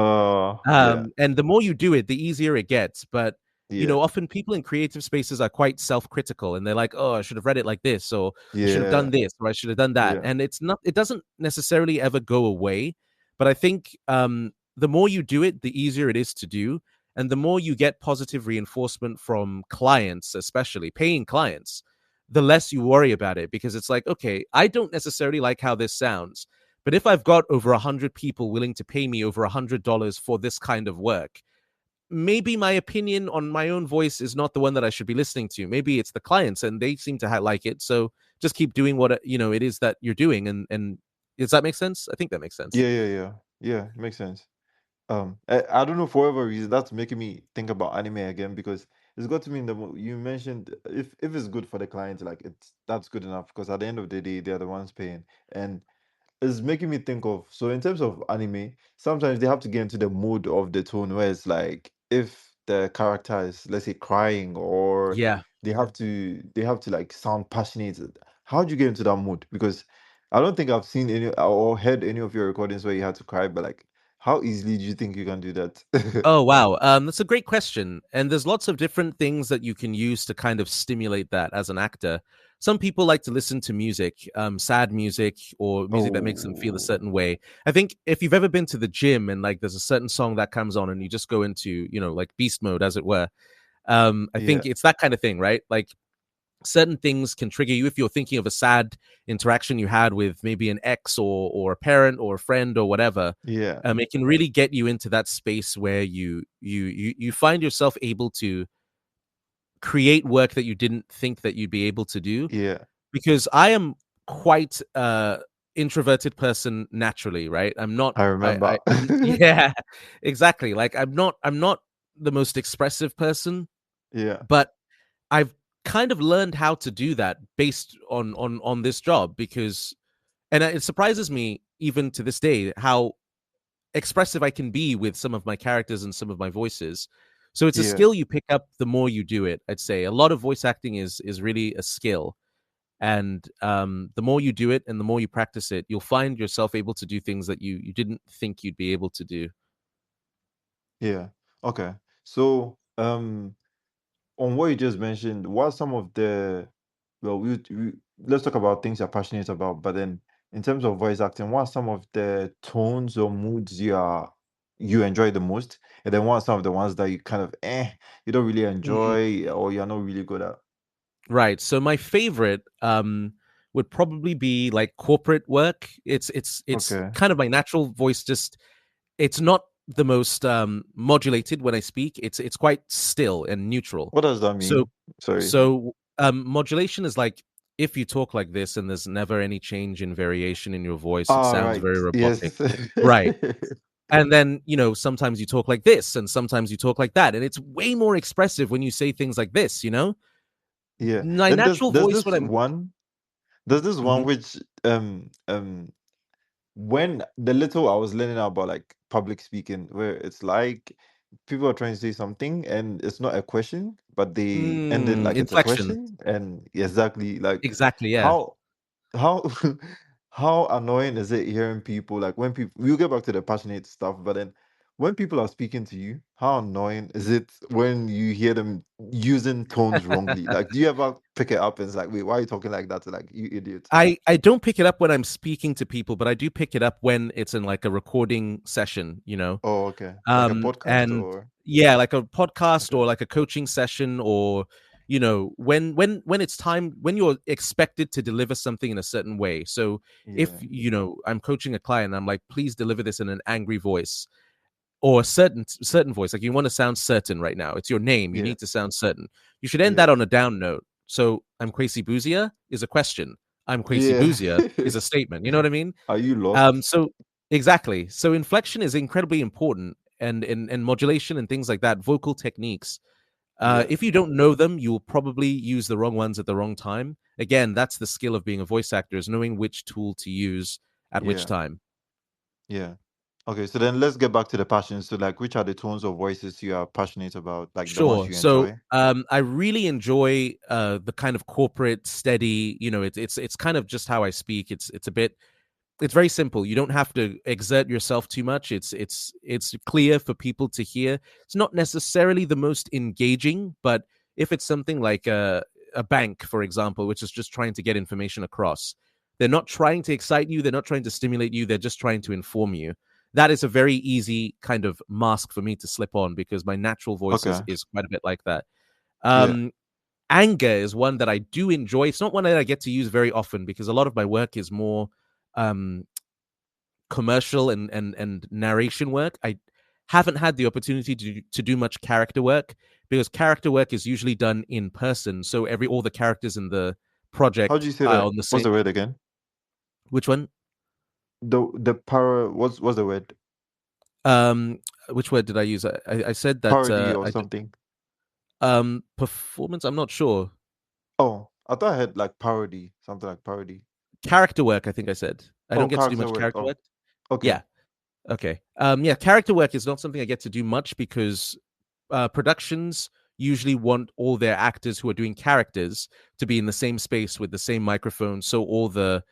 Yeah, And the more you do it, the easier it gets. But yeah, often people in creative spaces are quite self-critical, and they're like, "Oh, I should have read it like this, or I should have done yeah, this, or I should have done that." yeah, And it doesn't necessarily ever go away. But I think the more you do it, the easier it is to do, and the more you get positive reinforcement from clients, especially paying clients, the less you worry about it, because it's like, okay, I don't necessarily like how this sounds, but if I've got over 100 people willing to pay me over $100 for this kind of work, maybe my opinion on my own voice is not the one that I should be listening to. Maybe it's the clients, and they seem to like it. So just keep doing what it is that you're doing. And does that make sense? I think that makes sense. yeah. Makes sense. I don't know, for whatever reason that's making me think about anime again, because it's got to me in you mentioned, if it's good for the client, like that's good enough, because at the end of the day they're the ones paying. And it's making me think of, so in terms of anime, sometimes they have to get into the mood of the tone, where it's like if the character is, let's say, crying, or Yeah. they have to like sound passionate. How do you get into that mood? Because I don't think I've seen any or heard any of your recordings where you had to cry, but like how easily do you think you can do that? Oh wow, that's a great question, and there's lots of different things that you can use to kind of stimulate that as an actor. Some people like to listen to music, sad music, or music that makes them feel a Oh, certain way. I think if you've ever been to the gym and like there's a certain song that comes on and you just go into like beast mode, as it were. I yeah, think it's that kind of thing, right? Like certain things can trigger you if you're thinking of a sad interaction you had with maybe an ex or a parent or a friend or whatever. yeah, It can really get you into that space where you find yourself able to create work that you didn't think that you'd be able to do. yeah. Because I am quite introverted person naturally, right? I'm not. I remember. Yeah, exactly. Like I'm not the most expressive person, Yeah, but I've kind of learned how to do that based on this job. Because and it surprises me even to this day how expressive I can be with some of my characters and some of my voices. So it's a yeah, skill you pick up the more you do it. I'd say a lot of voice acting is really a skill, and the more you do it and the more you practice it, you'll find yourself able to do things that you didn't think you'd be able to do. yeah. Okay. So, on what you just mentioned, what are some of the, well, let's talk about things you're passionate about, but then in terms of voice acting, what are some of the tones or moods you enjoy the most? And then what are some of the ones that you kind of you don't really enjoy, or you're not really good at? Right. So my favorite would probably be like corporate work. It's Okay. kind of my natural voice. Just it's not the most modulated when I speak. It's quite still and neutral. What does that So mean? Sorry. modulation is like if you talk like this and there's never any change in variation in your voice, it All sounds right. very robotic. Yes. Right. And then, sometimes you talk like this and sometimes you talk like that. And it's way more expressive when you say things like this. Yeah. My Then there's natural there's voice this when I'm one there's this one Mhm. which when the little I was learning about like public speaking, where it's like people are trying to say something and it's not a question, but they end it like it's a Inflection. question. And exactly like Exactly, yeah. how how how annoying is it hearing people like when people we'll get back to the passionate stuff, but then when people are speaking to you, how annoying is it when you hear them using tones wrongly? Like, do you ever pick it up and it's like, wait, why are you talking like that? Like, you idiot. I don't pick it up when I'm speaking to people, but I do pick it up when it's in like a recording session, you know. Oh, okay. Like a podcast And or yeah, like a podcast okay. or like a coaching session, or you know, when it's time, when you're expected to deliver something in a certain way. So if Yeah. you know I'm coaching a client, I'm like, please deliver this in an angry voice or a certain voice. Like you want to sound certain right now. It's your name. You Yeah. need to sound certain. You should end Yeah. that on a down note. So I'm Kwesi Busia is a question. I'm Kwesi Yeah. Busia is a statement. You know what I mean? Are you lost? So exactly. So inflection is incredibly important, and modulation and things like that, vocal techniques. Yeah. If you don't know them, you will probably use the wrong ones at the wrong time. Again, that's the skill of being a voice actor, is knowing which tool to use at which Yeah. time. Yeah. Okay, so then let's get back to the passions. So like which are the tones of voices you are passionate about, like the ones Sure. you So enjoy? I really enjoy the kind of corporate, steady. You know, it's kind of just how I speak. It's a bit, it's very simple. You don't have to exert yourself too much. It's clear for people to hear. It's not necessarily the most engaging, but if it's something like a bank, for example, which is just trying to get information across, they're not trying to excite you. They're not trying to stimulate you. They're just trying to inform you. That is a very easy kind of mask for me to slip on because my natural voice Okay. is quite a bit like that. Yeah. Um, Anger is one that I do enjoy. It's not one that I get to use very often because a lot of my work is more um commercial and narration work. I haven't had the opportunity to do much character work because character work is usually done in person. So every all the characters in the How do project you say are that? on the What's same. the word again? Which one? The para what's the word? Um, which word did I use? I said that Parody or something. performance. I'm not sure. Oh, I thought I had like parody, something like parody. Character work. I think I said I Oh, don't get to do character much work. character Oh, work. okay. Yeah. Okay. Yeah. Character work is not something I get to do much because productions usually want all their actors who are doing characters to be in the same space with the same microphone, so all the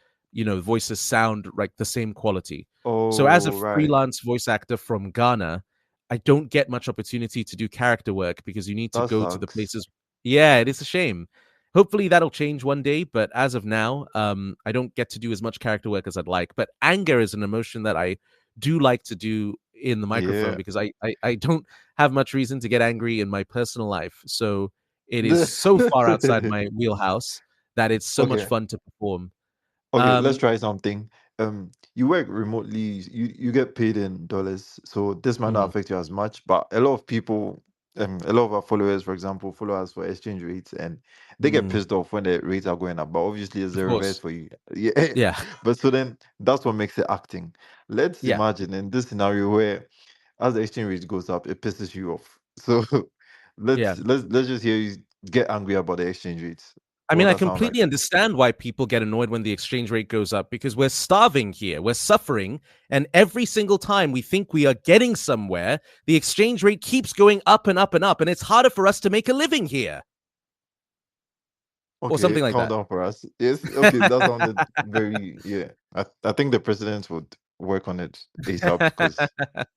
voices sound like the same quality. So as a Oh, right. freelance voice actor from Ghana, I don't get much opportunity to do character work because you need to That go to the sucks. places. Yeah, it is a shame. Hopefully that'll change one day, but as of now, I don't get to do as much character work as I'd like. But anger is an emotion that I do like to do in the microphone Yeah. because I don't have much reason to get angry in my personal life. So it is so far outside my wheelhouse that it's so much Okay. fun to perform. Okay, let's Um, try something. You work remotely, you get paid in dollars, so this might not mhm, affect you as much, but a lot of people, a lot of our followers, for example, follow us for exchange rates, and they get mm, pissed off when the rates are going up. But obviously, it's of the reverse course. for you. Yeah. Yeah. But so then that's what makes it acting. Let's Yeah. imagine in this scenario where as the exchange rate goes up, it pisses you off. So Yeah. let's just hear you get angry about the exchange rates. I What mean, would I that sound completely like? understand why people get annoyed when the exchange rate goes up because we're starving here. We're suffering. And every single time we think we are getting somewhere, the exchange rate keeps going up and up and up. And it's harder for us to make a living here or Okay, something like calm that. down for us. Yes, okay, that sounded very, yeah. I think the president would work on it ASAP because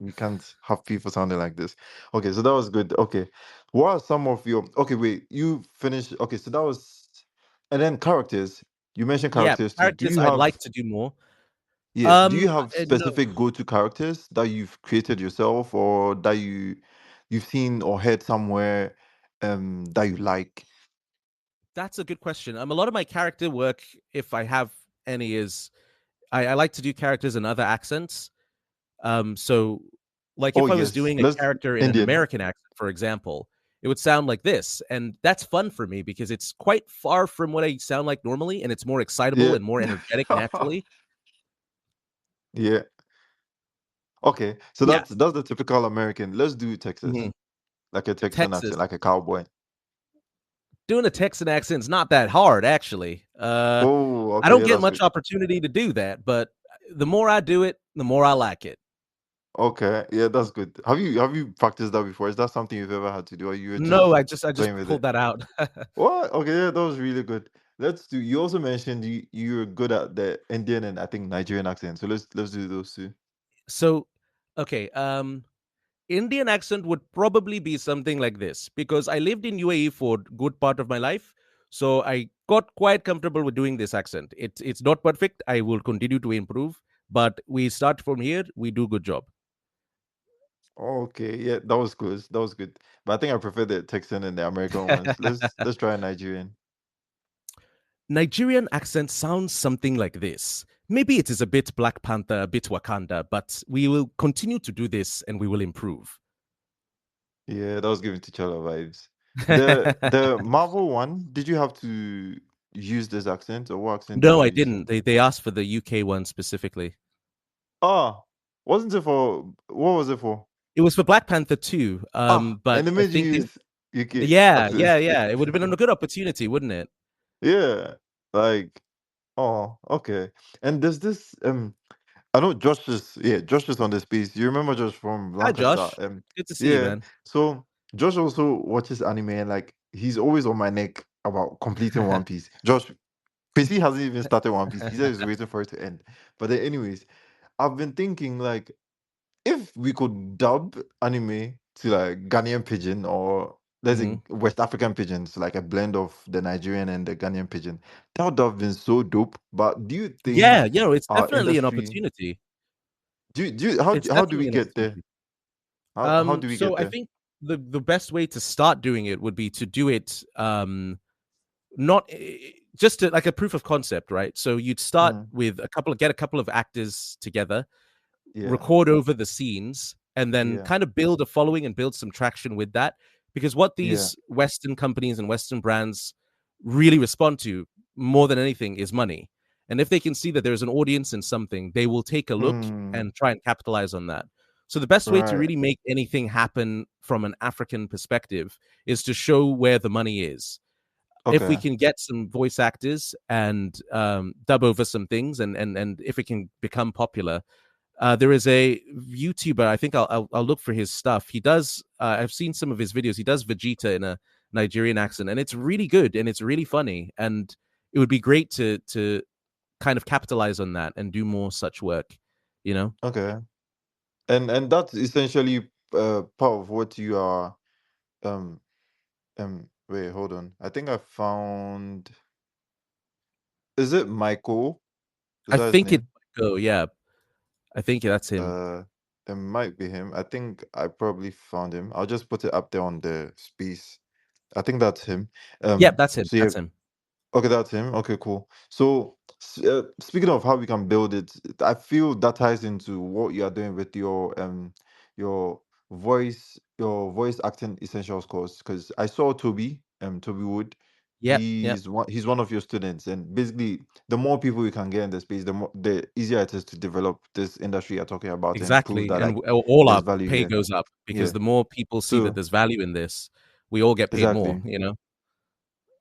we can't have people sounding like this. Okay, so that was good. Okay, what are some of your, okay, wait, you finished, okay, so that was, and then characters. You mentioned Yeah, characters too. Do characters you I'd like have, to do more. yeah, do you have No, specific go-to characters that you've created yourself or that you've seen or heard somewhere that you like? that's a good question. A lot of my character work, if I have any, is I like to do characters in other accents. So like Oh if I was yes, doing a let's character in an Indian. American accent, for example, it would sound like this. And that's fun for me because it's quite far from what I sound like normally, and it's more excitable Yeah. and more energetic naturally. Yeah. Okay. So Yeah. that's the typical American. Let's do Texas. Mhm. Like a Texan Texas. accent, like a cowboy. Doing a Texan accent's not that hard, actually. Oh, I okay. don't Yeah, get that's much good. opportunity to do that, but the more I do it, the more I like it. Okay, yeah, that's good. Have you practiced that before? Is that something you've ever had to do, or you were No, just I just playing with pulled it? that out. What? Okay, yeah, that was really good. Let's do. You also mentioned you're good at the Indian and I think Nigerian accent. So let's do those two. So, okay, Indian accent would probably be something like this because I lived in UAE for a good part of my life. So I got quite comfortable with doing this accent. It's not perfect. I will continue to improve, but we start from here. We do good job. Okay, yeah, that was good. That was good. But I think I prefer the Texan and the American ones. Let's try Nigerian. Nigerian accent sounds something like this. Maybe it is a bit Black Panther, a bit Wakanda, but we will continue to do this and we will improve. Yeah, that was giving T'Challa vibes. The Marvel one, did you have to use this accent or what accent did No, you I use? didn't. They asked for the UK one specifically. Ah, wasn't it for what was it for? It was for Black Panther too, Ah, but and they I made you think they, use UK yeah, accent. yeah, yeah. It would have been a good opportunity, wouldn't it? Yeah, like oh, okay. And there's this I know Josh is on this piece. You remember Josh from Hi, Lancaster? Josh. Good to see you, Yeah. man. So Josh also watches anime and like he's always on my neck about completing One Piece. Josh, Quincy hasn't even started One Piece. He said he's waiting for it to end. But then anyways, I've been thinking like if we could dub anime to like Ghanaian pidgin or let's say Hmm. West African pigeons, like a blend of the Nigerian and the Ghanaian pigeon, that would have been so dope. But do you Yeah, think it's our definitely an industry opportunity. It's how do we definitely an get there? opportunity. How do we get So I there? think the best way to start doing it would be to do it not just to, like a proof of concept, right? So you'd start Mm, with get a couple of actors together, yeah, record over the scenes, and then yeah, kind of build a following and build some traction with that. Because what yeah. these Western companies and Western brands really respond to more than anything is money. And if they can see that there's an audience in something, they will take a look Mm, and try and capitalize on that. So the best way to right. really make anything happen from an African perspective is to show where the money is. If we Okay. can get some voice actors and dub over some things, and if it can become popular, there is a YouTuber. I think I'll look for his stuff. He does. I've seen some of his videos. He does Vegeta in a Nigerian accent, and it's really good and it's really funny. And it would be great to kind of capitalize on that and do more such work. You know. Okay. And that's essentially part of what you are um wait, hold on. I think I found is it Michael? Is I that his think it. name? Oh yeah, I think that's him. Uh, it might be him. I think I probably found him. I'll just put it up there on the space. I think that's him. Yep, that's him. So yeah, That's him. okay, that's him. Okay, cool. So speaking of how we can build it, I feel that ties into what you are doing with your your voice acting essentials course. Because I saw Toby Wood. Yep, yep. He's one of your students, and basically, the more people you can get in the space, the easier it is to develop this industry you're talking about and prove Exactly. that And like all there's our value pay here. goes up because Yeah. the more people see that So there's value in this, we all get paid more. exactly. You know.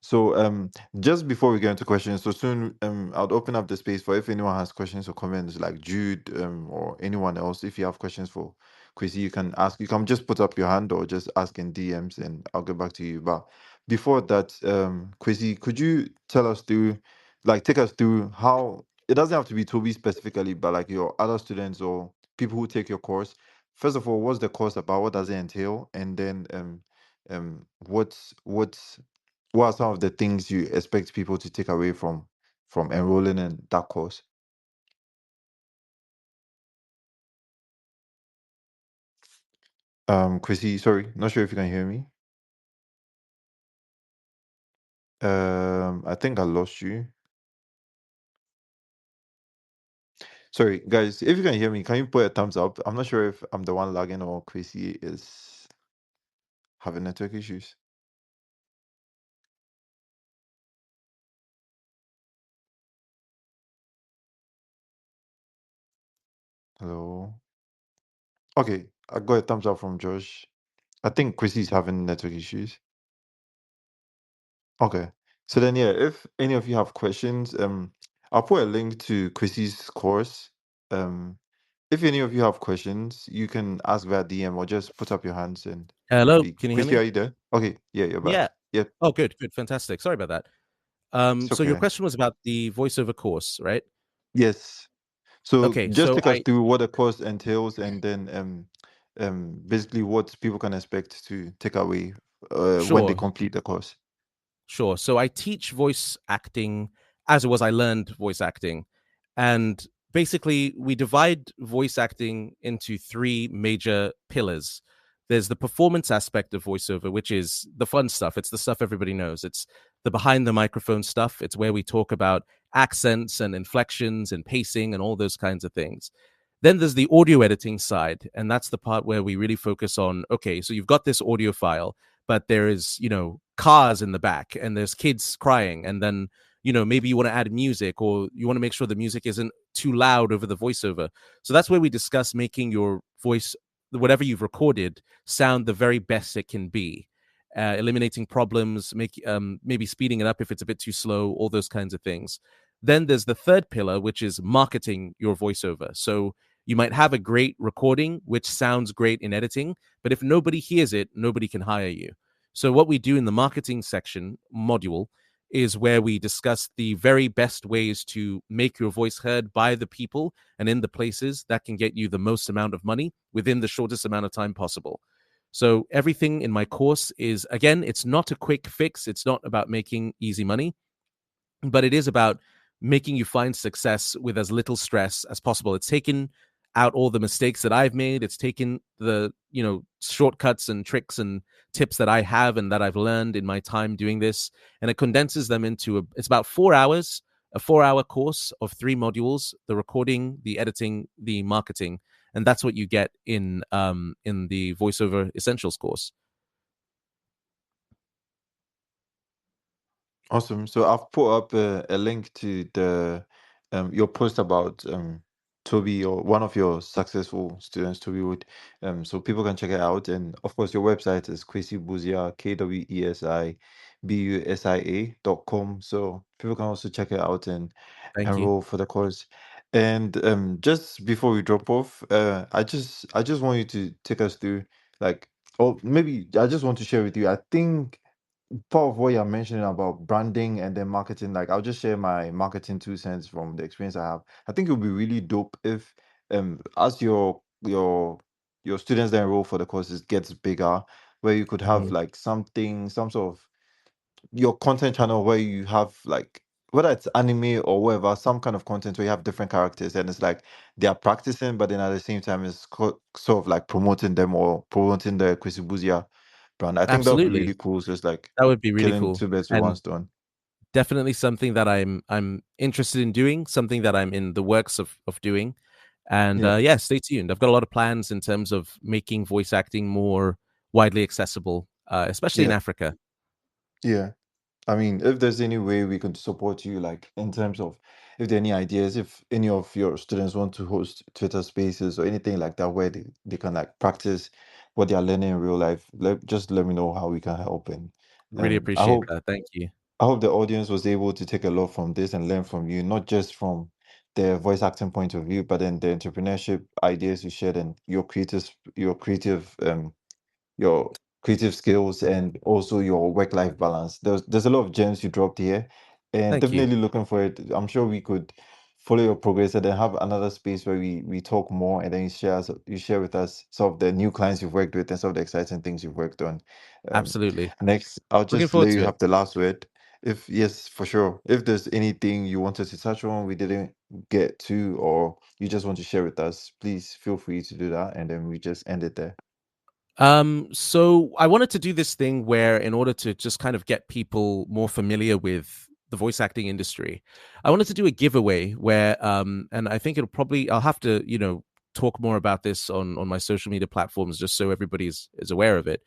So just before we get into questions, so soon I'll open up the space for if anyone has questions or comments like Jude or anyone else. If you have questions for Kwesi, you can ask. You can just put up your hand or just ask in DMs and I'll get back to you. But before that, Kwesi, could you tell us through take us through how it doesn't have to be Toby specifically, but like your other students or people who take your course. First of all, what's the course about? What does it entail? And then what's what are some of the things you expect people to take away from enrolling in that course? Chrissy, sorry, not sure if you can hear me. I think I lost you. Sorry, guys, if you can hear me, can you put a thumbs up? I'm not sure if I'm the one lagging or Chrissy is having network issues. Hello. Okay, I got a thumbs up from Josh. I think Chrissy's having network issues. Okay. So then yeah, if any of you have questions, I'll put a link to Chrissy's course. Um if any of you have questions, you can ask via DM or just put up your hands and Hello, speak. can you hear Christy, me? are you there? Okay, yeah, you're Yeah. back. Yep, Oh, good, good, fantastic. Sorry about that. it's So your okay. question was about the voiceover course, right? Yes. So Okay, just so take us through what the course entails, and then basically what people can expect to take away when they sure, complete the course. sure. So I teach voice acting as it was I learned voice acting. And basically, we divide voice acting into three major pillars. There's the performance aspect of voiceover, which is the fun stuff. It's the stuff everybody knows. It's the behind the microphone stuff. It's where we talk about accents and inflections and pacing and all those kinds of things. Then there's the audio editing side, and that's the part where we really focus on okay, so you've got this audio file, but there is, cars in the back and there's kids crying, and then maybe you want to add music or you want to make sure the music isn't too loud over the voiceover. So that's where we discuss making your voice, whatever you've recorded, sound the very best it can be, eliminating problems, maybe speeding it up if it's a bit too slow, all those kinds of things. Then there's the third pillar, which is marketing your voiceover. So you might have a great recording which sounds great in editing, but if nobody hears it, nobody can hire you. So what we do in the marketing section module is where we discuss the very best ways to make your voice heard by the people and in the places that can get you the most amount of money within the shortest amount of time possible. So everything in my course is, again, it's not a quick fix. It's not about making easy money, but it is about making you find success with as little stress as possible. It's taken out all the mistakes that I've made. It's taken the, shortcuts and tricks and tips that I have and that I've learned in my time doing this. And it condenses them into it's about 4 hours, a 4 hour course of three modules: the recording, the editing, the marketing. And that's what you get in the voiceover essentials course. Awesome. So I've put up a link to the your post about Toby, or one of your successful students, Toby Wood. So people can check it out. And of course your website is Kwesi Busia, KWESIBUSIA.com. So people can also check it out and Thank you. enroll for the course. And just before we drop off, I just want you to take us through, like, or maybe I just want to share with you. I think part of what you're mentioning about branding and then marketing, like I'll just share my marketing 2 cents from the experience I have. I think it would be really dope if as your students that enroll for the courses gets bigger, where you could have Mhm. like something, some sort of your content channel where you have like, whether it's anime or whatever, some kind of content where you have different characters and it's like they are practicing, but then at the same time it's sort of like promoting them or promoting the Kwesi brand. I think that would be Absolutely. really cool. So it's like That would be really killing cool. two birds with one And stone. definitely something that I'm interested in doing, something that I'm in the works of doing. And Yeah, yeah, stay tuned. I've got a lot of plans in terms of making voice acting more widely accessible, especially in yeah, Africa. yeah. I mean, if there's any way we could support you, like in terms of if there are any ideas, if any of your students want to host Twitter spaces or anything like that where they can like practice what they are learning in real life, just let me know how we can help. And Really I appreciate hope that. Thank you. I hope the audience was able to take a lot from this and learn from you, not just from the voice acting point of view, but then the entrepreneurship ideas you shared and your creative skills and also your work-life balance. There's a lot of gems you dropped here, and Thank you. definitely looking for it. I'm sure we could follow your progress and then have another space where we talk more, and then you share with us some of the new clients you've worked with and some of the exciting things you've worked on. Um, Absolutely. Next, I'll Looking just let forward you to it. have the last word. If yes, for sure. If there's anything you wanted to touch on we didn't get to, or you just want to share with us, please feel free to do that, and then we just end it there. So I wanted to do this thing where, in order to just kind of get people more familiar with the voice acting industry, I wanted to do a giveaway where, and I think I'll have to, talk more about this on my social media platforms just so everybody is aware of it.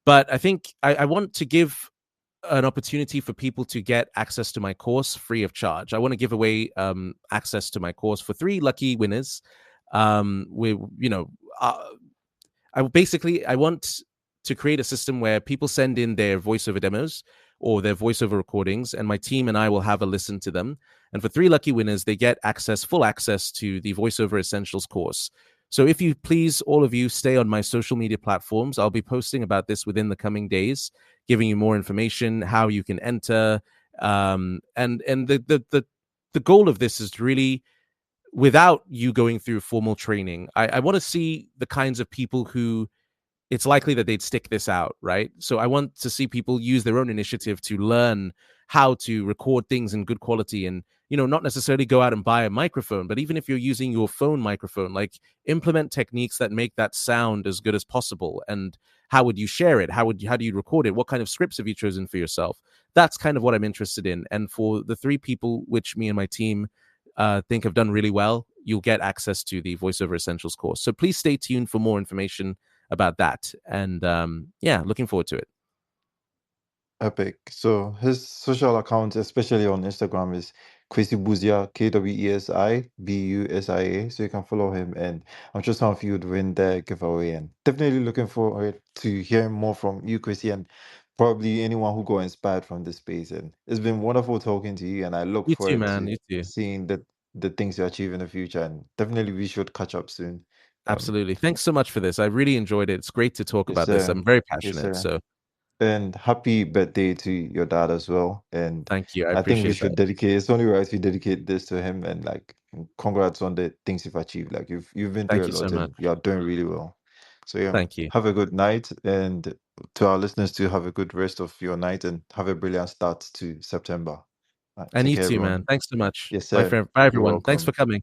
But I think I want to give an opportunity for people to get access to my course free of charge. I want to give away access to my course for three lucky winners. We, uh, I want to create a system where people send in their voiceover demos. or their voiceover recordings, and my team and I will have a listen to them. And for three lucky winners, they get full access to the voiceover essentials course. So if you please, all of you, stay on my social media platforms. I'll be posting about this within the coming days, giving you more information, how you can enter, and the goal of this is really, without you going through formal training, I want to see the kinds of people who it's likely that they'd stick this out, right? So I want to see people use their own initiative to learn how to record things in good quality, and not necessarily go out and buy a microphone, but even if you're using your phone microphone, like, implement techniques that make that sound as good as possible. And how would you share it? How do you record it? What kind of scripts have you chosen for yourself? That's kind of what I'm interested in. And for the three people which me and my team think have done really well, you'll get access to the voiceover essentials course. So please stay tuned for more information about that. And yeah, looking forward to it. Epic. So his social accounts, especially on Instagram, is Kwesi Busia, KWESI BUSIA. So you can follow him, and I'm sure some of you would win the giveaway. And definitely looking forward to hearing more from you, Kwesi, and probably anyone who got inspired from this space. And it's been wonderful talking to you, and I look You too, forward man. to You too. seeing the things you achieve in the future. And definitely we should catch up soon. Um, Absolutely. Thanks so much for this. I really enjoyed it. It's great to talk yes, about this. sir. I'm very Yes, passionate. sir. So And happy birthday to your dad as well. And thank you. I I think we appreciate that. should dedicate, it's only right we dedicate this to him, and like congrats on the things you've achieved. Like you've been through Thank a you so lot much. and you are doing really well. So yeah, Thank you. have a good night, and to our listeners too, have a good rest of your night and have a brilliant start to September. And Take you care, too, man. everyone. Thanks so much. Yes, Bye, sir. bye You're everyone. Thanks for welcome. coming.